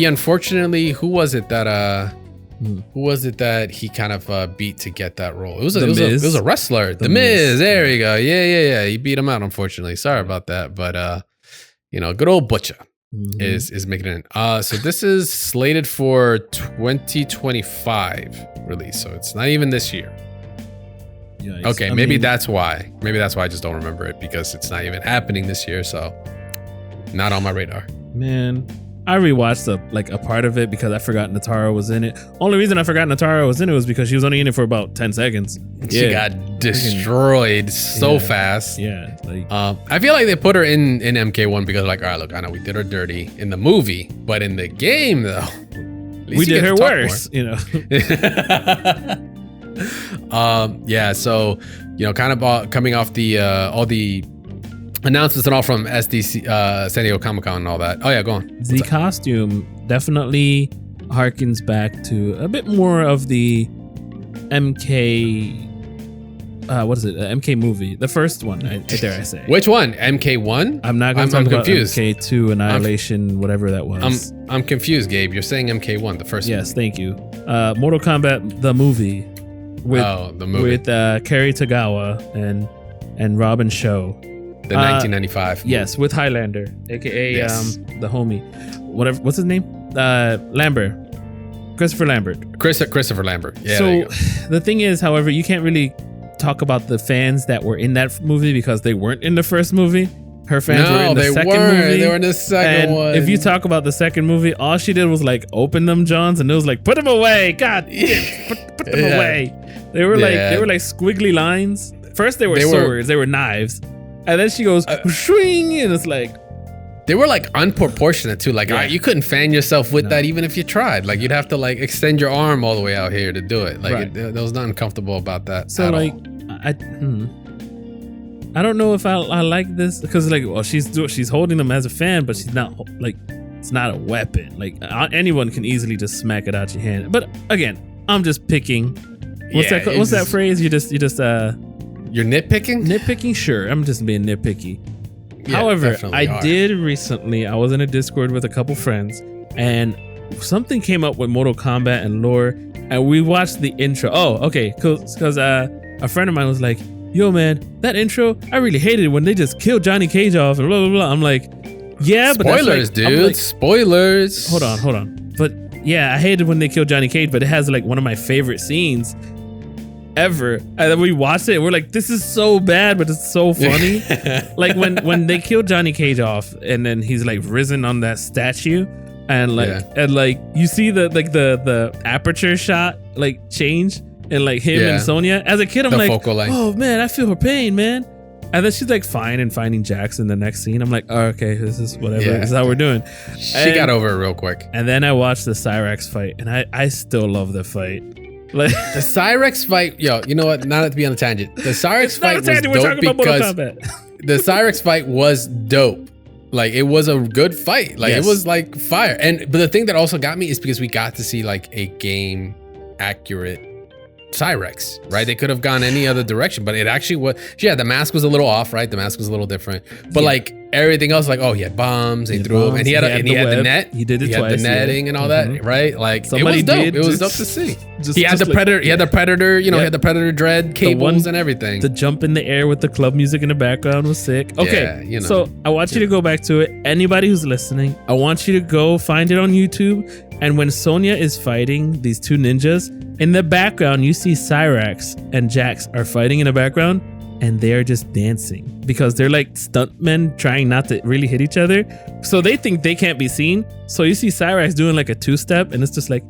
unfortunately, who was it that he kind of beat to get that role? It was a wrestler. The Miz. There you go. Yeah. He beat him out, unfortunately. Sorry about that. But good old Butcher is making it in. So this is slated for 2025 release. So it's not even this year. Yikes. Okay, maybe that's why. Maybe that's why I just don't remember it, because it's not even happening this year. So not on my radar. Man, I rewatched a part of it because I forgot Natara was in it. Only reason I forgot Natara was in it was because she was only in it for about 10 seconds. She got destroyed so fast. Yeah. I feel like they put her in MK1 because all right, look, I know we did her dirty in the movie, but in the game though, We did her worse, you know. Yeah, so kind of coming off the all the announcements and all from SDC, San Diego Comic-Con and all that. Oh yeah, go on. The costume definitely harkens back to a bit more of the MK. What is it? The MK movie, the first one. Dare I say? Which one? MK1? I'm not going to talk about MK2 Annihilation, whatever that was. I'm confused, Gabe. You're saying MK1, the first. Yes, thank you. Mortal Kombat, the movie. With Kerry Tagawa and Robin Show. The 1995. Yes, with Highlander, aka the homie. Whatever. What's his name? Lambert. Christopher Lambert. Christopher Lambert. Yeah. So the thing is, however, you can't really talk about the fans that were in that movie because they weren't in the first movie. Her fans were in the second movie. They were in the second one. If you talk about the second movie, all she did was like open them Johns, and it was like, put them away. God, put them away. They were like squiggly lines. First they were swords, they were knives, and then she goes swing, and it's like they were like unproportionate too. Like you couldn't fan yourself with that even if you tried. Like you'd have to like extend your arm all the way out here to do it. Like there was nothing comfortable about that. So like I don't know if I like this because like she's holding them as a fan, but she's not like it's not a weapon. Like anyone can easily just smack it out your hand. But again, I'm just picking. What's that phrase? You're nitpicking? Nitpicking, sure. I'm just being nitpicky. Yeah, however, I did recently. I was in a Discord with a couple friends, and something came up with Mortal Kombat and lore, and we watched the intro. Oh, okay, because a friend of mine was like, "Yo, man, that intro, I really hated it when they just killed Johnny Cage off and blah blah blah." I'm like, "Yeah, but spoilers, dude. Spoilers." Hold on. But yeah, I hated when they killed Johnny Cage, but it has like one of my favorite scenes ever, and then we watched it and we're like, this is so bad but it's so funny. Like when they killed Johnny Cage off and then he's like risen on that statue and like you see the aperture shot like change and like him and Sonya. As a kid I'm like, oh man, I feel her pain, man. And then she's like fine and finding Jackson the next scene. I'm like, oh, okay, this is whatever. This is how we're doing. She got over it real quick. And then I watched the Cyrax fight and I still love the fight. Like the Cyrax fight, you know what? Not to be on a tangent. The Cyrax fight was dope because the Cyrax fight was dope. Like it was a good fight. Like it was like fire. But the thing that also got me is because we got to see like a game accurate Cyrax, right? They could have gone any other direction, but it actually was. Yeah, the mask was a little off, right? The mask was a little different, but like everything else, like he had bombs, he threw them, and he had the net. He did it twice. Had the netting and all that, right? Like somebody it was dope. It was dope to see. He had the predator. He had the predator. He had the predator dread cables and everything. The jump in the air with the club music in the background was sick. Okay, so I want you to go back to it. Anybody who's listening, I want you to go find it on YouTube. And when Sonya is fighting these two ninjas, in the background, you see Cyrax and Jax are fighting in the background, and they're just dancing because they're like stuntmen trying not to really hit each other. So they think they can't be seen. So you see Cyrax doing like a two-step, and it's just like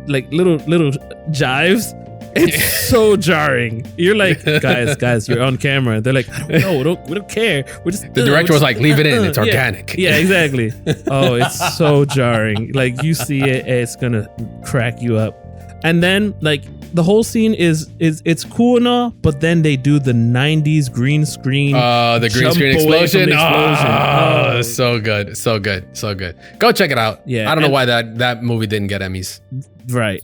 little jives. It's so jarring. You're like, guys, you're on camera. They're like, I don't know, we don't care. We're just the director was like, leave it in. It's organic. Yeah, exactly. Oh, it's so jarring. Like you see it, it's gonna crack you up. And then like the whole scene is it's cool and all, but then they do the 90s green screen. The green screen explosion. Oh, so good. So good. Go check it out. Yeah. I don't know why that movie didn't get Emmys. Right.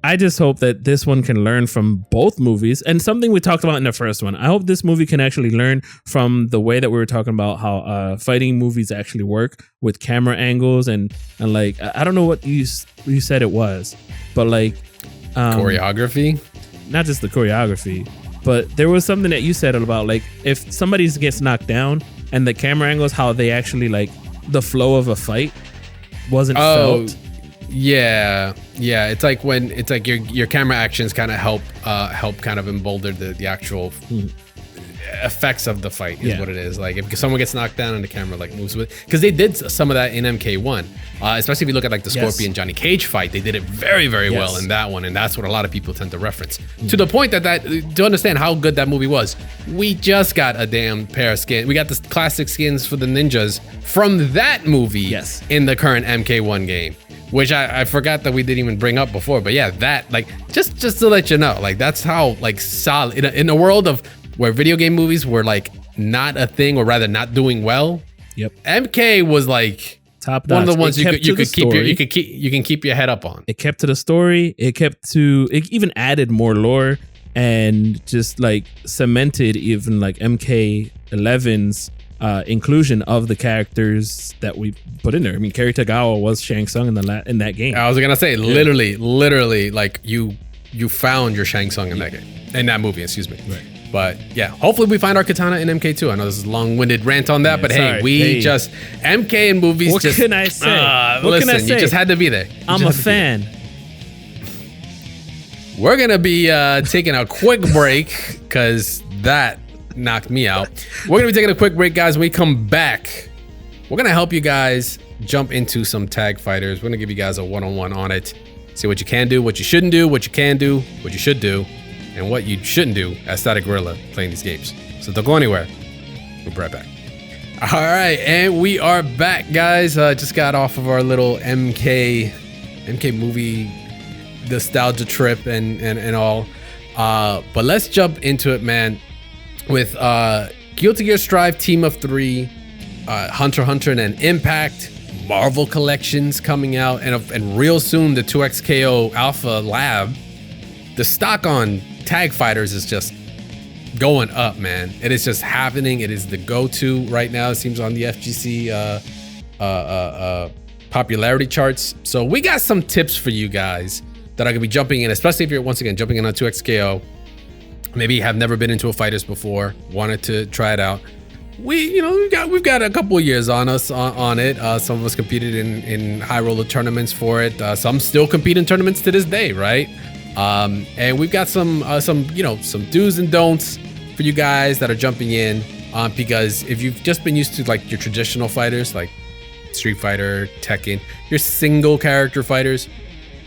I just hope that this one can learn from both movies, and something we talked about in the first one. I hope this movie can actually learn from the way that we were talking about how fighting movies actually work with camera angles and like I don't know what you said it was, but like choreography. Not just the choreography, but there was something that you said about like if somebody gets knocked down and the camera angles, how they actually like the flow of a fight wasn't felt. Yeah. It's like when it's like your camera actions kind of help kind of embolden the actual effects of the fight is what it is. Like if someone gets knocked down and the camera like moves with, because they did some of that in MK1, especially if you look at like the Scorpion Johnny Cage fight, they did it very well in that one, and that's what a lot of people tend to reference to the point that to understand how good that movie was, we just got a damn pair of skins. We got the classic skins for the ninjas from that movie in the current MK1 game. which I forgot that we didn't even bring up before. But yeah, that like just to let you know, like that's how like solid in a world of where video game movies were like not a thing, or rather not doing well. Yep. MK was like top one of the ones you can keep your head up on. It kept to the story. It even added more lore and just like cemented even like MK11's inclusion of the characters that we put in there. I mean, Kerry Tagawa was Shang Tsung in that game. I was gonna say literally like you found your Shang Tsung in that movie. Excuse me. Right. But yeah, hopefully we find our Kitana in MK2. I know this is a long-winded rant on that, but sorry. hey, just MK in movies. What can I say? Listen, you just had to be there. I'm a fan. We're gonna be taking a quick break because that knocked me out. We're gonna be taking a quick break, guys. When we come back, we're gonna help you guys jump into some tag fighters. We're gonna give you guys a one-on-one on it. See what you can do, what you shouldn't do, what you can do, what you should do, and what you shouldn't do as Static Gorilla playing these games. So don't go anywhere. We'll be right back. All right, and we are back, guys. Just got off of our little MK movie nostalgia trip and all. But let's jump into it, man. With Guilty Gear Strive Team of 3, Hunter x Hunter and Impact, Marvel collections coming out, and real soon the 2XKO Alpha Lab. The stock on tag fighters is just going up, man. It is just happening. It is the go-to right now, it seems, on the FGC popularity charts. So we got some tips for you guys that are gonna be jumping in, especially if you're once again jumping in on 2XKO. Maybe you have never been into a fighters before, wanted to try it out. We've got a couple of years on us on it. Some of us competed in high roller tournaments for it. Some still compete in tournaments to this day, right? And we've got some do's and don'ts for you guys that are jumping in, because if you've just been used to like your traditional fighters like Street Fighter, Tekken, your single character fighters,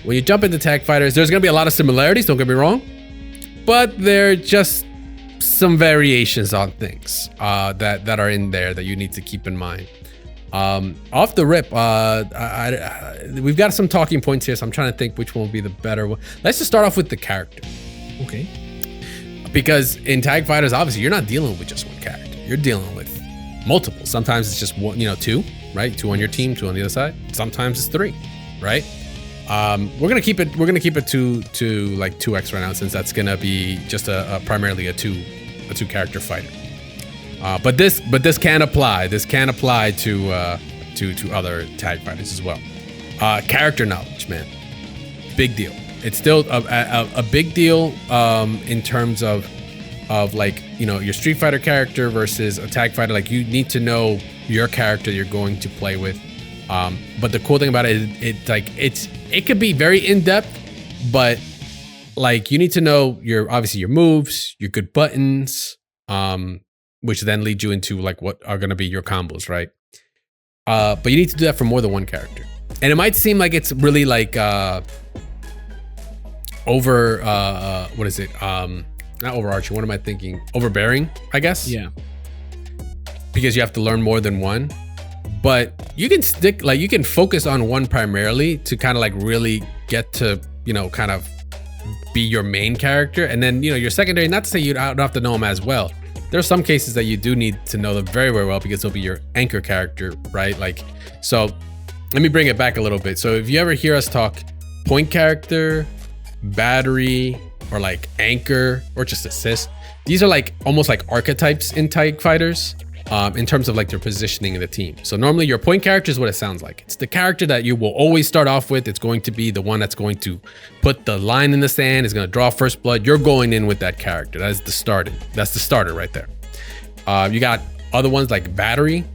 when you jump into tag fighters, there's gonna be a lot of similarities, don't get me wrong, but they're just some variations on things that are in there that you need to keep in mind. Off the rip, we've got some talking points here, so I'm trying to think which one will be the better one. Let's just start off with the character. Okay. Because in tag fighters, obviously, you're not dealing with just one character. You're dealing with multiple. Sometimes it's just one, two, right? 2 on your team, 2 on the other side. Sometimes it's 3, right? We're gonna keep it to like 2x right now, since that's gonna be just primarily a two character fighter. But this can apply. This can apply to other tag fighters as well. Character knowledge, man, big deal. It's still a big deal in terms of like, your Street Fighter character versus a tag fighter. Like, you need to know your character you're going to play with. But the cool thing about it is it could be very in depth, but like, you need to know your moves, your good buttons, which then lead you into like what are going to be your combos, right? But you need to do that for more than one character. And it might seem like it's really like what is it? Not overarching. What am I thinking? Overbearing, I guess. Yeah. Because you have to learn more than one. But you can focus on one primarily to kind of like really get to, kind of be your main character. And then, your secondary, not to say you don't have to know them as well. There are some cases that you do need to know them very, very well, because they'll be your anchor character, right? Like, so let me bring it back a little bit. So if you ever hear us talk point character, battery, or like anchor, or just assist, these are like almost like archetypes in tag fighters. In terms of like their positioning in the team. So normally your point character is what it sounds like. It's the character that you will always start off with. It's going to be the one that's going to put the line in the sand, is going to draw first blood. You're going in with that character. That's the starter right there. You got other ones like battery,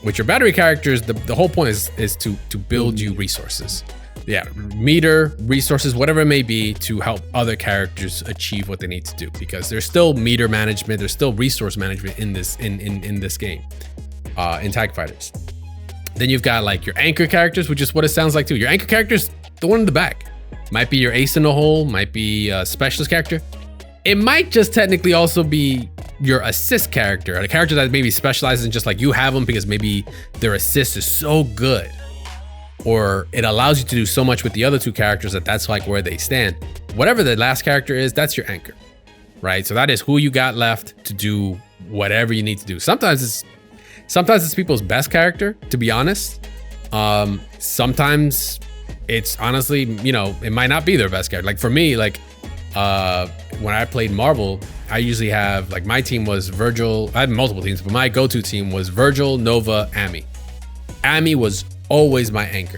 which your battery characters, the whole point is to build you resources. Yeah, meter, resources, whatever it may be, to help other characters achieve what they need to do, because there's still meter management, there's still resource management in this game, in tag fighters. Then you've got like your anchor characters, which is what it sounds like too. Your anchor characters, the one in the back, might be your ace in the hole, might be a specialist character. It might just technically also be your assist character, a character that maybe specializes in just like you have them because maybe their assist is so good or it allows you to do so much with the other two characters that's like where they stand. Whatever the last character is, that's your anchor, right? So that is who you got left to do whatever you need to do. Sometimes it's people's best character, to be honest. Sometimes it's honestly, it might not be their best character. Like for me, like when I played Marvel, I usually have, like, my team was Virgil. I had multiple teams, but my go-to team was Virgil, Nova, Ami. Ami was always my anchor,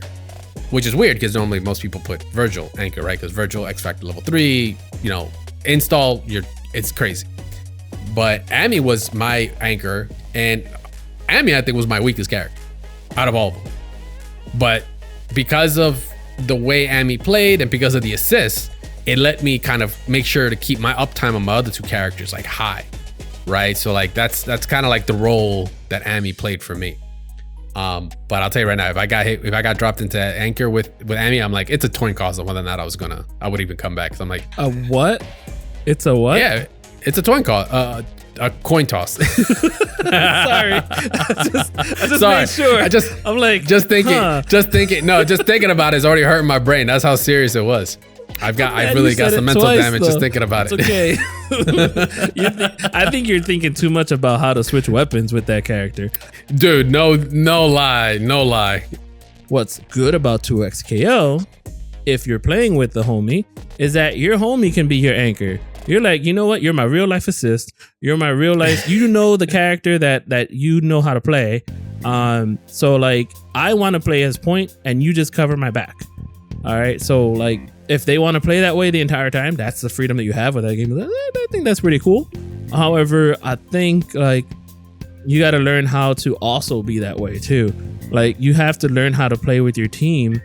which is weird because normally most people put Virgil anchor, right? Because Virgil X Factor level 3, install, it's crazy. But Ami was my anchor, and Ami, I think, was my weakest character out of all of them. But because of the way Ami played and because of the assists, it let me kind of make sure to keep my uptime on my other two characters like high, right? So like that's kind of like the role that Ami played for me. But I'll tell you right now, if I got dropped into anchor with Ami, I'm like, it's a coin toss on whether or not I would even come back. So I'm like, a what? It's a what? Yeah, it's a coin toss. A coin toss. Sorry, I just made sure. I'm like, just thinking about it is already hurting my brain. That's how serious it was. I really got some mental damage just thinking about it. Okay. I think you're thinking too much about how to switch weapons with that character. Dude, no lie. What's good about 2XKO, if you're playing with the homie, is that your homie can be your anchor. You're like, you know what? You're my real life assist. You're my real life. You know the character that you know how to play. So like, I want to play as point, and you just cover my back. All right. So like, if they want to play that way the entire time, that's the freedom that you have with that game. I think that's pretty cool. However, I think like you got to learn how to also be that way too. Like you have to learn how to play with your team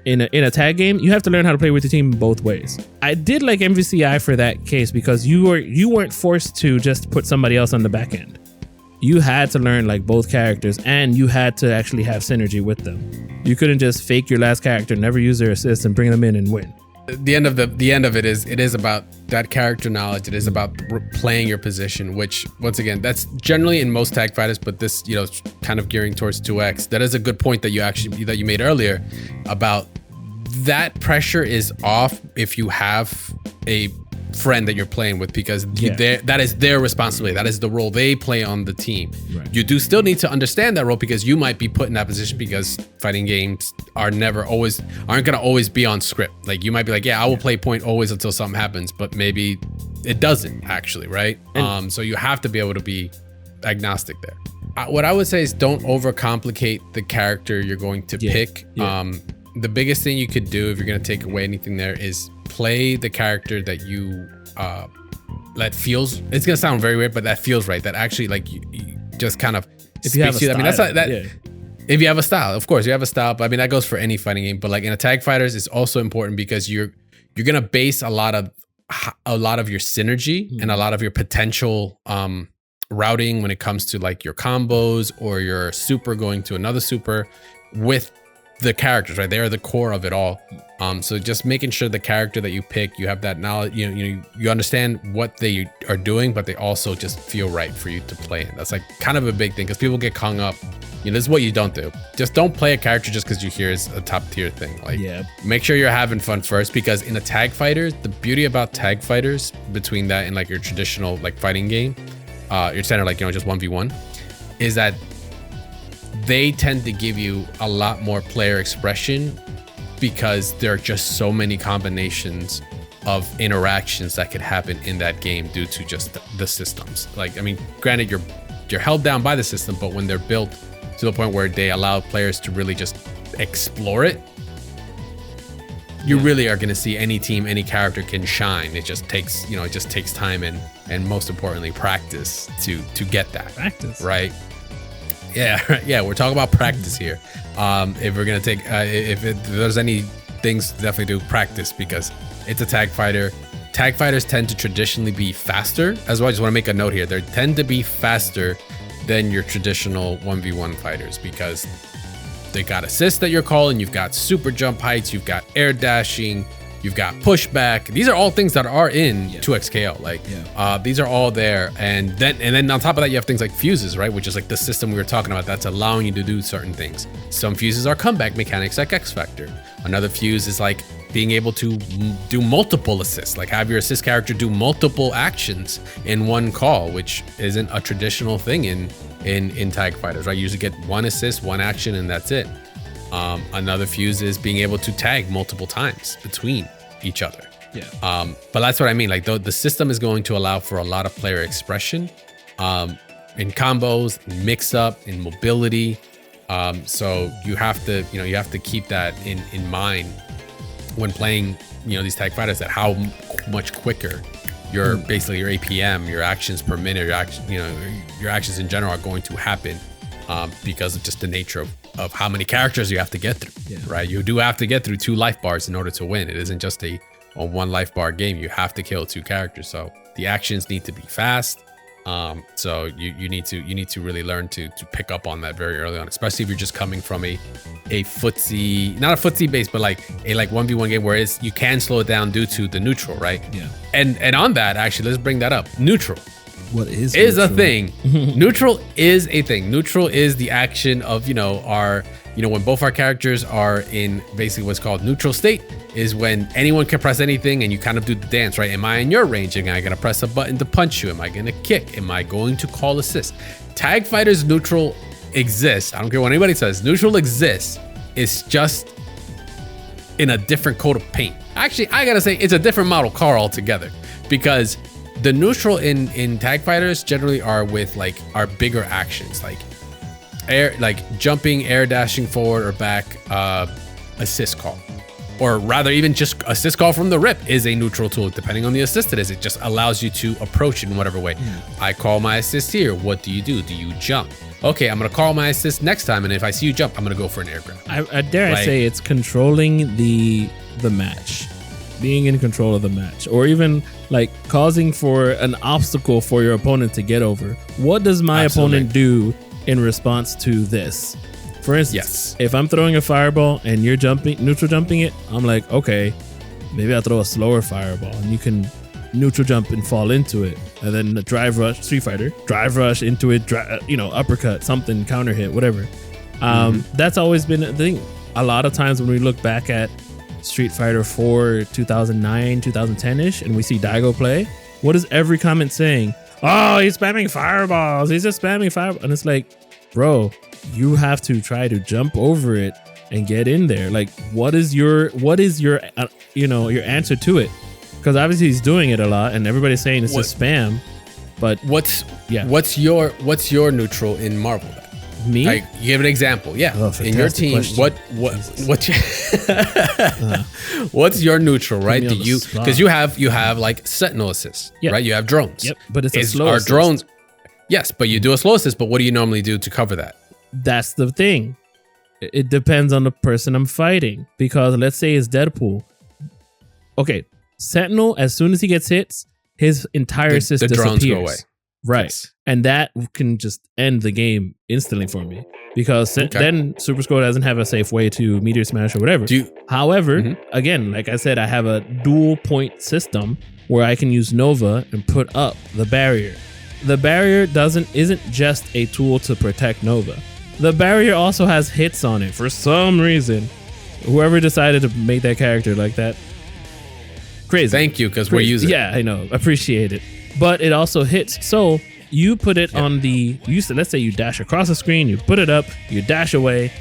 in a tag game. You have to learn how to play with your team both ways. I did like MVCI for that case because you weren't forced to just put somebody else on the back end. You had to learn like both characters, and you had to actually have synergy with them. You couldn't just fake your last character, never use their assist, and bring them in and win. The end of it is about that character knowledge. It is about playing your position, which once again, that's generally in most tag fighters, but this, kind of gearing towards 2X. That is a good point that you made earlier about that pressure is off if you have a friend that you're playing with, because that is their responsibility. That is the role they play on the team. Right. You do still need to understand that role because you might be put in that position because fighting games aren't gonna always be on script. Like you might be like, I will play point always until something happens, but maybe it doesn't actually, right? So you have to be able to be agnostic there. What I would say is don't overcomplicate the character you're going to pick. The biggest thing you could do if you're going to take away anything there is play the character that you that feels, it's going to sound very weird, but that feels right, that actually like you just kind of if you have a style, if you have a style, of course you have a style, but I mean that goes for any fighting game, but like in a tag fighters it's also important because you're going to base a lot of your synergy and a lot of your potential routing when it comes to like your combos or your super going to another super with the characters, right? They are the core of it all. So just making sure the character that you pick, you have that knowledge, you understand what they are doing, but they also just feel right for you to play in. That's like kind of a big thing because people get hung up. This is what you don't do. Just don't play a character just because you hear it's a top tier thing. Like, make sure you're having fun first, because in a tag fighter, the beauty about tag fighters between that and like your traditional like fighting game, your standard like just 1v1, is that they tend to give you a lot more player expression because there are just so many combinations of interactions that could happen in that game due to just the systems. Like, I mean, granted, you're held down by the system, but when they're built to the point where they allow players to really just explore it, you really are going to see any team, any character can shine. It just takes, it just takes time and most importantly, practice to get that. Practice. Right? Yeah, we're talking about practice here. If we're gonna take, if there's any things, definitely do practice because it's a tag fighter. Tag fighters tend to traditionally be faster as well. I just want to make a note here. They tend to be faster than your traditional 1v1 fighters because they got assists that you're calling. You've got super jump heights. You've got air dashing. You've got pushback. These are all things that are in 2XKO. Like these are all there. And then on top of that, you have things like fuses, right? Which is like the system we were talking about that's allowing you to do certain things. Some fuses are comeback mechanics like X Factor. Another fuse is like being able to do multiple assists, like have your assist character do multiple actions in one call, which isn't a traditional thing in tag fighters, right? You usually get one assist, one action, and that's it. Another fuse is being able to tag multiple times between each other. But that's what I mean. Like the system is going to allow for a lot of player expression in combos, in mix up, in mobility. So you have to keep that in mind when playing, these tag fighters, that how much quicker basically your APM, your actions per minute, your actions in general are going to happen because of just the nature of how many characters you have to get through, right? You do have to get through 2 life bars in order to win. It isn't just a 1 life bar game. You have to kill 2 characters. So the actions need to be fast. So you need to really learn to pick up on that very early on, especially if you're just coming from a footsie, not a footsie base, but like a 1v1 game where you can slow it down due to the neutral, right? Yeah. And on that, actually, let's bring that up. Neutral. What is a thing. Neutral is a thing. Neutral is the action of, when both our characters are in basically what's called neutral state, is when anyone can press anything and you kind of do the dance, right? Am I in your range? Am I going to press a button to punch you? Am I going to kick? Am I going to call assist? Tag fighters neutral exists. I don't care what anybody says. Neutral exists. It's just in a different coat of paint. Actually, I got to say it's a different model car altogether, because the neutral in tag fighters generally are with our bigger actions, like jumping, air dashing forward or back, assist call, or rather even just assist call from the rip is a neutral tool. Depending on the assist it is, it just allows you to approach it in whatever way. I call my assist here. What do? Do you jump? Okay, I'm gonna call my assist next time, and if I see you jump, I'm gonna go for an air grab. I dare I say it's controlling the match, being in control of the match, or even causing for an obstacle for your opponent to get over. What does my opponent do in response to this? For instance, if I'm throwing a fireball and you're neutral jumping it, I'm like, okay, maybe I'll throw a slower fireball and you can neutral jump and fall into it. And then the drive rush, Street Fighter, drive rush into it, uppercut, something, counter hit, whatever. That's always been a thing. A lot of times when we look back at Street Fighter 4 2009, 2010-ish, and we see Daigo play, what is every comment saying? Oh, he's spamming fireballs. He's just spamming fireballs. And it's like, bro, you have to try to jump over it and get in there. What is your your answer to it? Because obviously he's doing it a lot, and everybody's saying it's just spam. But what's your neutral in Marvel? Me? Give an example. Yeah. Oh, in your team, question. what's your neutral, right? Do you, because you have sentinel assists, right? You have drones. Yep. But it's a slow assist. Drones. Yes, but you do a slow assist, but what do you normally do to cover that? That's the thing. It depends on the person I'm fighting, because let's say it's Deadpool. Okay, Sentinel, as soon as he gets hits, his entire assist disappears. Drones go away. Right. Yes. And that can just end the game instantly for me, because then Super Squad doesn't have a safe way to meteor smash or whatever. However, again, like I said, I have a dual point system where I can use Nova and put up the barrier. The barrier isn't just a tool to protect Nova. The barrier also has hits on it for some reason. Whoever decided to make that character like that, crazy. Thank you, because we're using it. Yeah, I know. Appreciate it. But it also hits. So you put it on let's say you dash across the screen, you put it up, you dash away,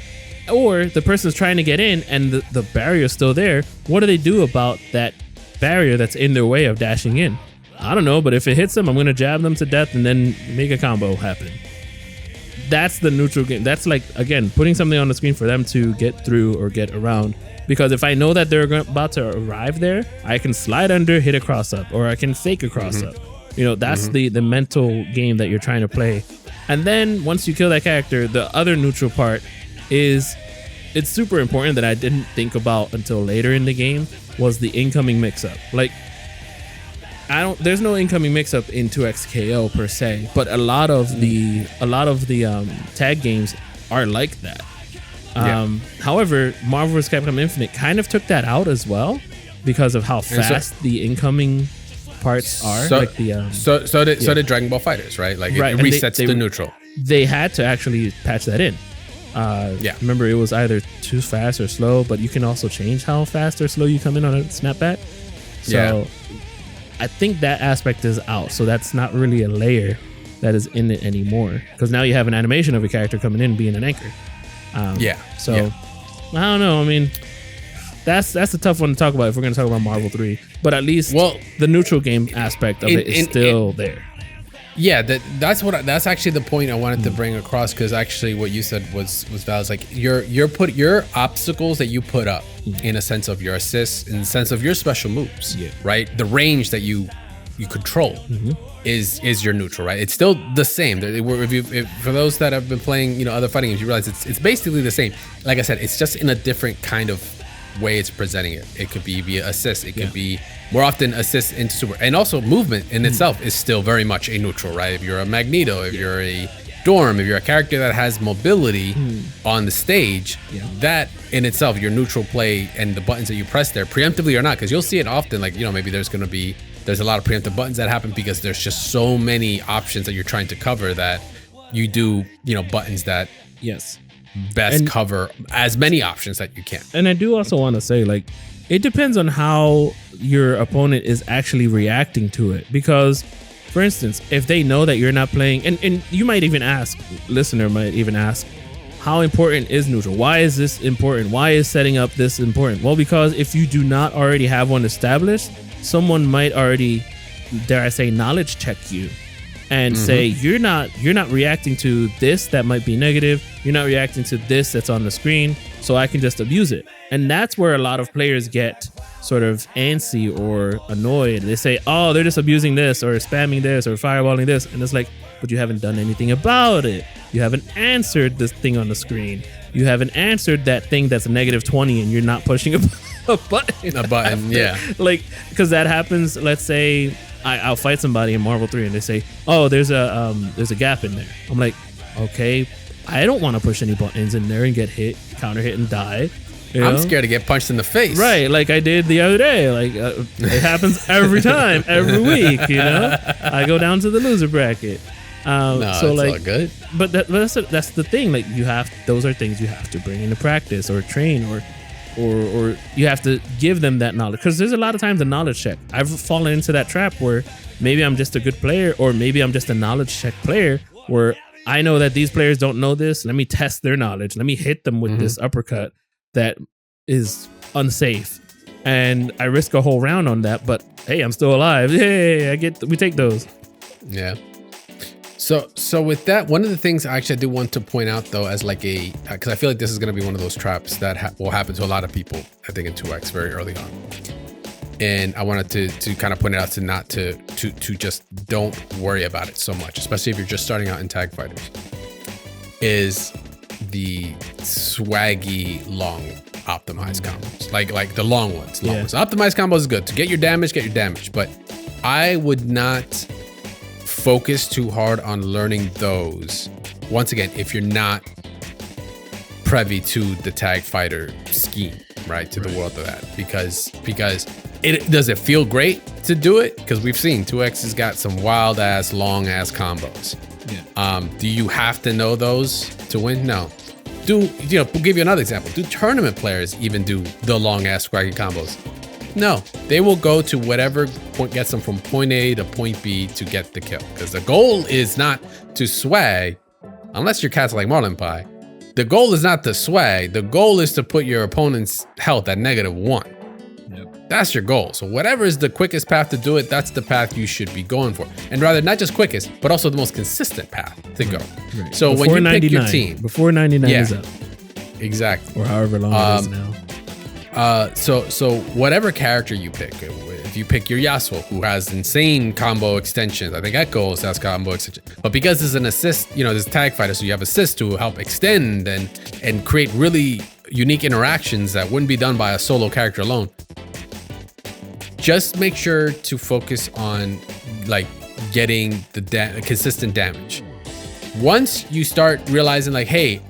or the person's trying to get in and the barrier's still there. What do they do about that barrier that's in their way of dashing in? I don't know, but if it hits them, I'm going to jab them to death and then make a combo happen. That's the neutral game. That's again, putting something on the screen for them to get through or get around. Because if I know that they're about to arrive there, I can slide under, hit a cross up, or I can fake a cross up. That's the mental game that you're trying to play. And then once you kill that character, the other neutral part is, it's super important that I didn't think about until later in the game, was the incoming mix-up. There's no incoming mix-up in 2XKO per se, but a lot of the tag games are like that. However, Marvel vs. Capcom Infinite kind of took that out as well, because of how fast the incoming parts are. So, like the so did Dragon Ball Fighters, right? Like it resets the neutral. They had to actually patch that in. Remember, it was either too fast or slow, but you can also change how fast or slow you come in on a snapback. So I think that aspect is out. So that's not really a layer that is in it anymore, because now you have an animation of a character coming in being an anchor. I don't know. I mean, that's a tough one to talk about if we're going to talk about Marvel 3. But at least the neutral game aspect of it is still there. Yeah, that's actually the point I wanted to bring across, because actually what you said was valid. Like your obstacles that you put up in a sense of your assists, in the sense of your special moves, right? The range that you control is your neutral, right? It's still the same. For those that have been playing, other fighting games, you realize it's basically the same. Like I said, it's just in a different kind of way it's presenting it. It could be via assist. It could be more often assist into super, and also movement in itself is still very much a neutral, right? If you're a Magneto, if you're a Dorm, if you're a character that has mobility on the stage, that in itself, your neutral play and the buttons that you press there, preemptively or not, because you'll see it often, like, maybe there's a lot of preemptive buttons that happen because there's just so many options that you're trying to cover that you do, buttons that best cover as many options that you can. And I do also want to say, like, it depends on how your opponent is actually reacting to it. Because, for instance, if they know that you're not playing, and you might even ask, listener might even ask, how important is neutral? Why is this important? Why is setting up this important? Well, because if you do not already have one established, someone might already, dare I say, knowledge check you and say, you're not reacting to this that might be negative. You're not reacting to this that's on the screen, so I can just abuse it. And that's where a lot of players get sort of antsy or annoyed. They say, oh, they're just abusing this or spamming this or fireballing this. And it's like, but you haven't done anything about it. You haven't answered this thing on the screen. You haven't answered that thing that's a -20 and you're not pushing a button. A button, yeah. Like, because that happens, let's say I'll fight somebody in Marvel 3 and they say, oh, there's a gap in there. I'm like, okay, I don't want to push any buttons in there and get hit, counter hit, and die. I'm scared to get punched in the face. Right, like I did the other day. Like it happens every time, every week. I go down to the loser bracket. So like, all good. But that's the thing. Like those are things you have to bring into practice or train or you have to give them that knowledge, because there's a lot of times a knowledge check. I've fallen into that trap where maybe I'm just a good player, or maybe I'm just a knowledge check player where I know that these players don't know this. Let me test their knowledge. Let me hit them with this uppercut that is unsafe, and I risk a whole round on that. But hey, I'm still alive. Hey, we take those. Yeah. So with that, one of the things I do want to point out though, as like because I feel like this is going to be one of those traps that will happen to a lot of people, I think in 2X very early on. And I wanted to kind of point it out to just don't worry about it so much, especially if you're just starting out in tag fighters, is the swaggy long optimized combos, like the long ones. Optimized combos is good to get your damage, but I would not focus too hard on learning those. Once again, if you're not privy to the tag fighter scheme, right, to the world of that, because does it feel great to do it? Because we've seen 2X has got some wild ass long ass combos. Do you have to know those to win? No. We'll give you another example. Do tournament players even do the long ass swaggy combos? No, they will go to whatever point gets them from point A to point B to get the kill. Because the goal is not to swag, unless you're cats like Marlin Pie. The goal is not to swag. The goal is to put your opponent's health at -1. That's your goal. So whatever is the quickest path to do it, that's the path you should be going for. And rather, not just quickest, but also the most consistent path to go. Right. So before when you pick your team. Before 99 is up. Exactly. Or however long it is now. So whatever character you pick, if you pick your Yasuo, who has insane combo extensions, I think Echo has combo extension, but because there's an assist, there's tag fighter, so you have assist to help extend and create really unique interactions that wouldn't be done by a solo character alone. Just make sure to focus on like getting the consistent damage. Once you start realizing like, hey,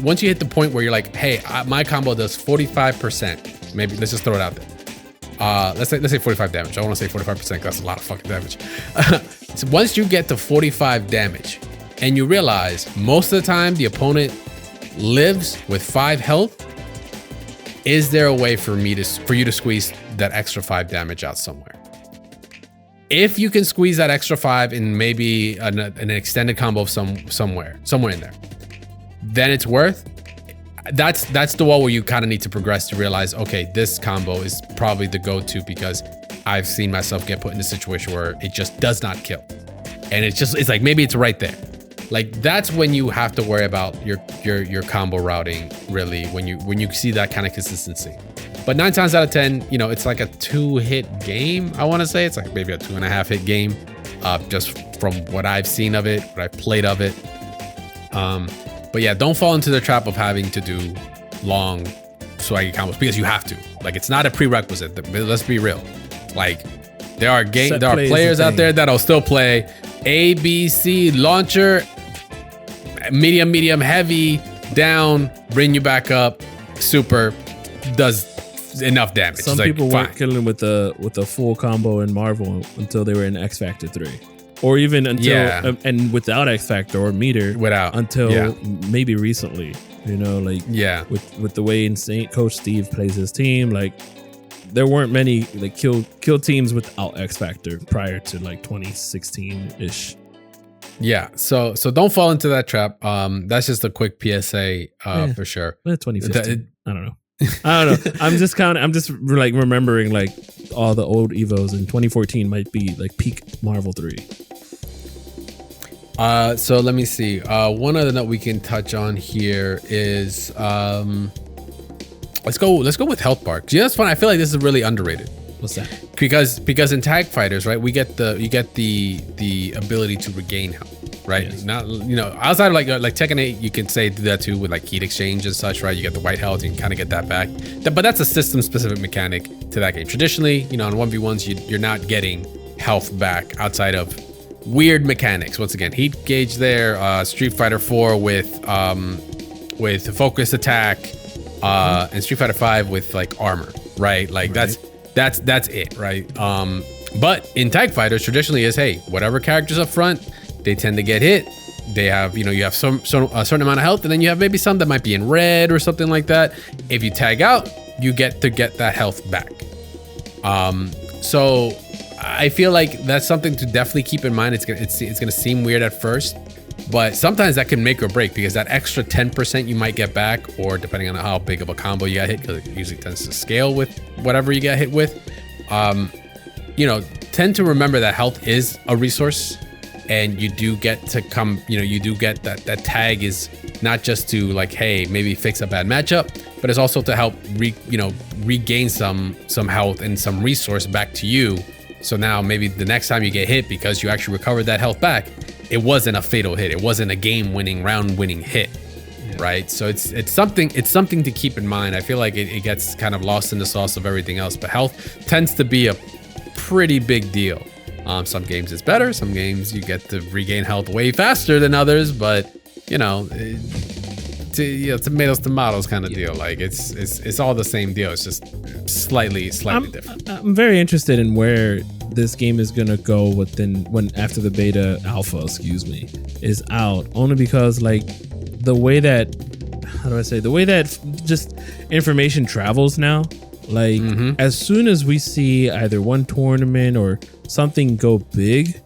once you hit the point where you're like, hey, my combo does 45%, maybe let's just throw it out there. let's say 45 damage. I want to say 45%. That's a lot of fucking damage. So once you get to 45 damage, and you realize most of the time the opponent lives with 5 health, is there a way for you to squeeze that extra 5 damage out somewhere? If you can squeeze that extra 5 in maybe an extended combo of somewhere in there, then it's worth. That's the wall where you kind of need to progress to realize, okay, this combo is probably the go-to because I've seen myself get put in a situation where it just does not kill, and it's like maybe it's right there. Like that's when you have to worry about your combo routing, really, when you see that kind of consistency. But 9 times out of 10, it's like a 2-hit game. I want to say it's like maybe a 2.5-hit game, just from what I've seen of it, what I've played of it. But yeah, don't fall into the trap of having to do long swaggy combos because you have to. Like it's not a prerequisite. Let's be real. Like there are players out there that'll still play ABC launcher, medium, heavy, down, bring you back up, super, does enough damage. Some people weren't killing with a full combo in Marvel until they were in X Factor 3. Or even until, and without X Factor or meter, until maybe recently, with the way Coach Steve plays his team, like there weren't many like kill teams without X Factor prior to like 2016-ish. Yeah, so don't fall into that trap. That's just a quick PSA for sure. 2015. I don't know. I'm just like remembering like all the old Evos in 2014 might be like peak Marvel 3. So let me see. One other note we can touch on here is let's go with health bar. Yeah, that's fun. I feel like this is really underrated. What's that? Because in tag fighters, right, you get the ability to regain health. Right, yes. Not outside of like Tekken 8, you can say do that too with like heat exchange and such. Right, you get the white health, you can kind of get that back. But that's a system-specific mechanic to that game. Traditionally, on 1v1s, you're not getting health back outside of weird mechanics. Once again, heat gauge there. Street Fighter 4 with focus attack, and Street Fighter 5 with like armor. Right, like that's it. Right. But in tag fighters, traditionally is whatever characters up front, they tend to get hit. They have, you have a certain amount of health, and then you have maybe some that might be in red or something like that. If you tag out, you get that health back. So I feel like that's something to definitely keep in mind. It's gonna seem weird at first, but sometimes that can make or break because that extra 10% you might get back, or depending on how big of a combo you got hit, because it usually tends to scale with whatever you get hit with. Tend to remember that health is a resource. And you do get to you do get that tag is not just to like, hey, maybe fix a bad matchup, but it's also to help regain some health and some resource back to you. So now maybe the next time you get hit, because you actually recovered that health back, it wasn't a fatal hit. It wasn't a game-winning, round-winning hit, right? So it's something to keep in mind. I feel like it gets kind of lost in the sauce of everything else, but health tends to be a pretty big deal. Some games it's better. Some games you get to regain health way faster than others, but tomatoes kind of deal. Like it's all the same deal. It's just slightly different. I'm very interested in where this game is gonna go after the beta alpha, is out. Only because like the way that just information travels now. Like as soon as we see either one tournament or something go big,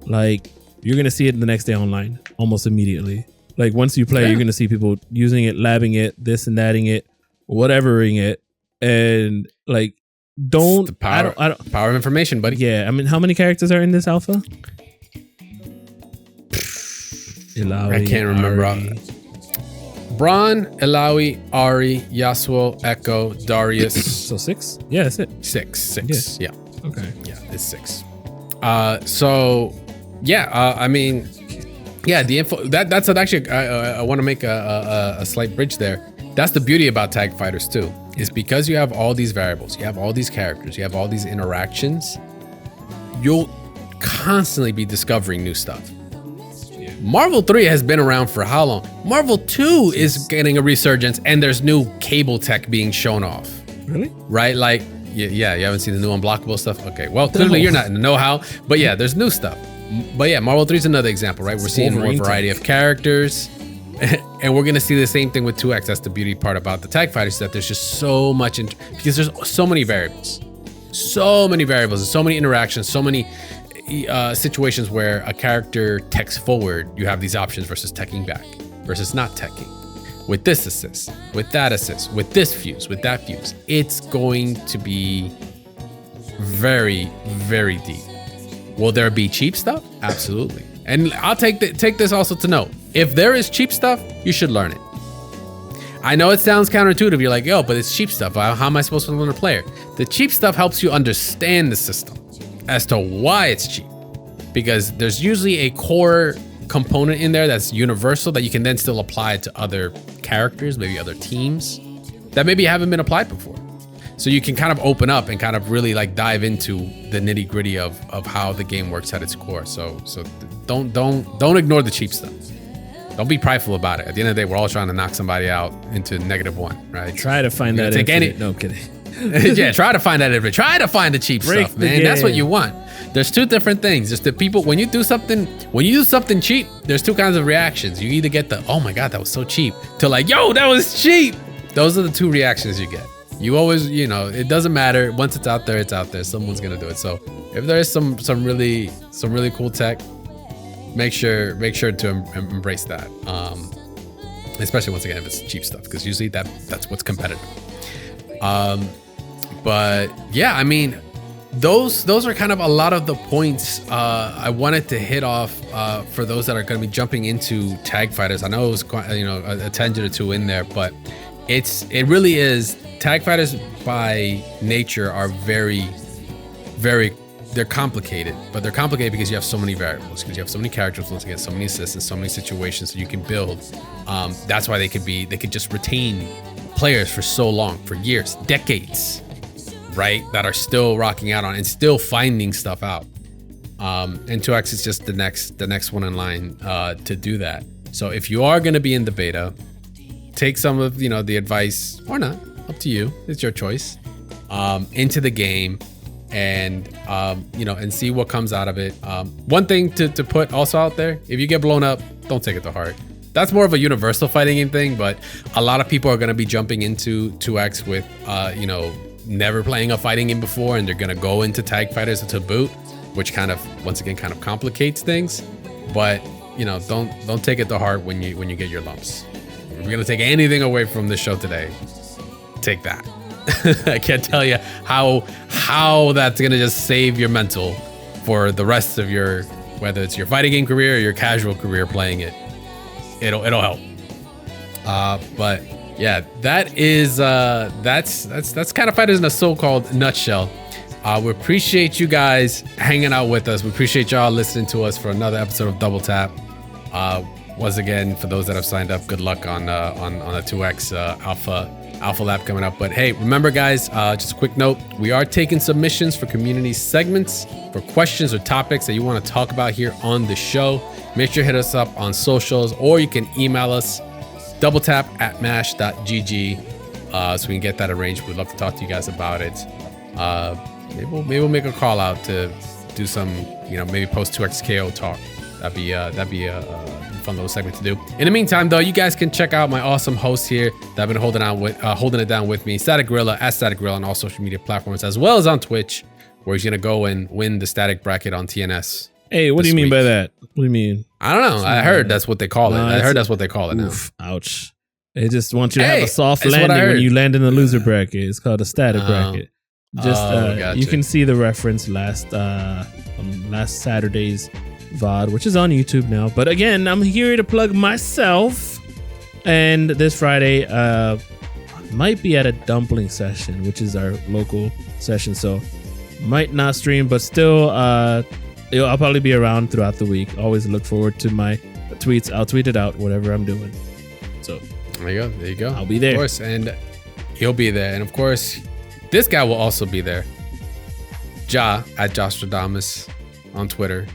like you're gonna see it the next day online almost immediately. Like once you play, you're gonna see people using it, labbing it, this and thatting it, whatevering it, and like don't the power of information, buddy. Yeah, I mean, how many characters are in this alpha? I can't remember. Braun, Ilaoi, Ari, Yasuo, Echo, Darius. So 6? Yeah, that's it. Six. Yeah. Okay. Yeah, it's 6. I mean, yeah, the info that's actually I want to make a slight bridge there. That's the beauty about tag fighters too, is because you have all these variables, you have all these characters, you have all these interactions, you'll constantly be discovering new stuff. Marvel 3 has been around for how long? Marvel 2 is getting a resurgence, and there's new cable tech being shown off. Really? Right? Like Yeah, you haven't seen the new unblockable stuff? Okay, well, clearly you're not in the know-how, but yeah, there's new stuff. But yeah, Marvel 3 is another example, right? We're seeing more variety of characters, and we're going to see the same thing with 2X. That's the beauty part about the tag fighters, that there's just so much, because there's so many variables, and so many interactions, so many situations where a character techs forward, you have these options versus teching back, versus not teching. With this assist, with that assist, with this fuse, with that fuse, it's going to be very, very deep. Will there be cheap stuff? Absolutely. And I'll take this also to note. If there is cheap stuff, you should learn it. I know it sounds counterintuitive. You're like, yo, but it's cheap stuff. How am I supposed to learn a player? The cheap stuff helps you understand the system as to why it's cheap. Because there's usually a core component in there that's universal that you can then still apply to other characters, maybe other teams that maybe haven't been applied before. So you can kind of open up and kind of really like dive into the nitty gritty of how the game works at its core. So don't ignore the cheap stuff. Don't be prideful about it. At the end of the day, we're all trying to knock somebody out into -1, right? Try to find that. No kidding. Yeah, try to find that. Try to find the cheap stuff, man. That's what you want. There's two different things. Just the people, when you do something cheap, there's two kinds of reactions. You either get the, oh my God, that was so cheap, to like, yo, that was cheap. Those are the two reactions you get. You always, it doesn't matter. Once it's out there, someone's gonna do it. So if there is some really cool tech, make sure to embrace that. Especially once again, if it's cheap stuff, because usually that's what's competitive. But yeah, I mean, those are kind of a lot of the points I wanted to hit off for those that are going to be jumping into tag fighters. I know it was quite, a tangent or two in there, but it really is. Tag fighters by nature are very, very, they're complicated, but they're complicated because you have so many variables, because you have so many characters, once again, so many assists and so many situations that you can build. That's why they could just retain players for so long, for years, decades, right? That are still rocking out on and still finding stuff out. And 2X is just the next one in line to do that. So if you are going to be in the beta, take some of the advice, or not, up to you. It's your choice. Into the game, and and see what comes out of it. One thing to put also out there: if you get blown up, don't take it to heart. That's more of a universal fighting game thing, but a lot of people are going to be jumping into 2X with never playing a fighting game before, and they're going to go into tag fighters to boot, which kind of complicates things. But don't take it to heart when you get your lumps. If we're going to take anything away from this show today, take that. I can't tell you how that's going to just save your mental for the rest of your, whether it's your fighting game career or your casual career playing it. It'll help. But yeah, that is that's kind of fighters in a so-called nutshell. We appreciate you guys hanging out with us. We appreciate y'all listening to us for another episode of Double Tap. Once again, for those that have signed up, good luck on a 2X Alpha Lab coming up. But hey, remember guys, just a quick note, we are taking submissions for community segments, for questions or topics that you want to talk about here on the show. Make sure to hit us up on socials, or you can email us doubletap@mash.gg so we can get that arranged. We'd love to talk to you guys about it. Maybe we'll make a call out to do some, maybe post 2XKO talk. That'd be a fun little segment to do. In the meantime, though, you guys can check out my awesome hosts here that have been holding it down with me. Static Gorilla at Static Gorilla on all social media platforms, as well as on Twitch, where he's gonna go and win the static bracket on TNS. Hey, what do you mean by that? What do you mean? I don't know. I heard that's what they call it. I heard that's what they call it now. Ouch. They just want you to have a soft landing when you land in the loser bracket. It's called a static bracket. Gotcha. You can see the reference last Saturday's VOD, which is on YouTube now. But again, I'm here to plug myself. And this Friday, might be at a dumpling session, which is our local session. So might not stream, but still, I'll probably be around throughout the week. Always look forward to my tweets. I'll tweet it out, whatever I'm doing. So there you go. I'll be there. Of course, and he'll be there. And of course, this guy will also be there. Ja at Jostradamus on Twitter.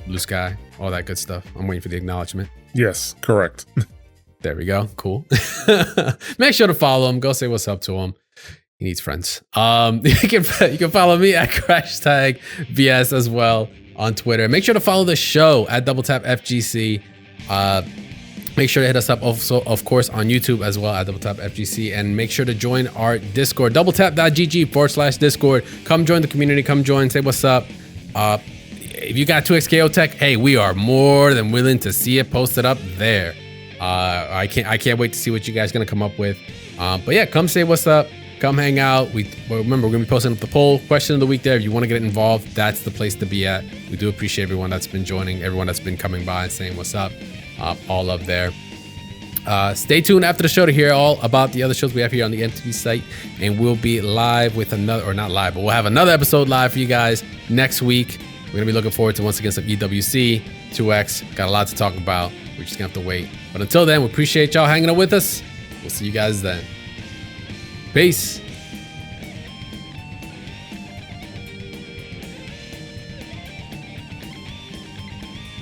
Blue Sky, all that good stuff. I'm waiting for the acknowledgement. Yes, correct. There we go. Cool. Make sure to follow him. Go say what's up to him. He needs friends. You can follow me at #BS as well on Twitter. Make sure to follow the show at DoubleTapFGC. Make sure to hit us up also, of course, on YouTube as well at DoubleTapFGC. And make sure to join our Discord, doubletap.gg/Discord. Come join the community. Come join. Say what's up. If you got 2xKO tech, hey, we are more than willing to see it posted up there. I can't wait to see what you guys are gonna come up with. But yeah, come say what's up. Come hang out. Remember, we're gonna be posting up the poll question of the week there. If you want to get involved, that's the place to be at. We do appreciate everyone that's been joining, everyone that's been coming by and saying what's up. All up there. Stay tuned after the show to hear all about the other shows we have here on the MTV site, and we'll be live with another, or not live, but we'll have another episode live for you guys next week. We're gonna be looking forward to once again some EWC 2X. Got a lot to talk about. We're just gonna have to wait. But until then, we appreciate y'all hanging out with us. We'll see you guys then. Peace.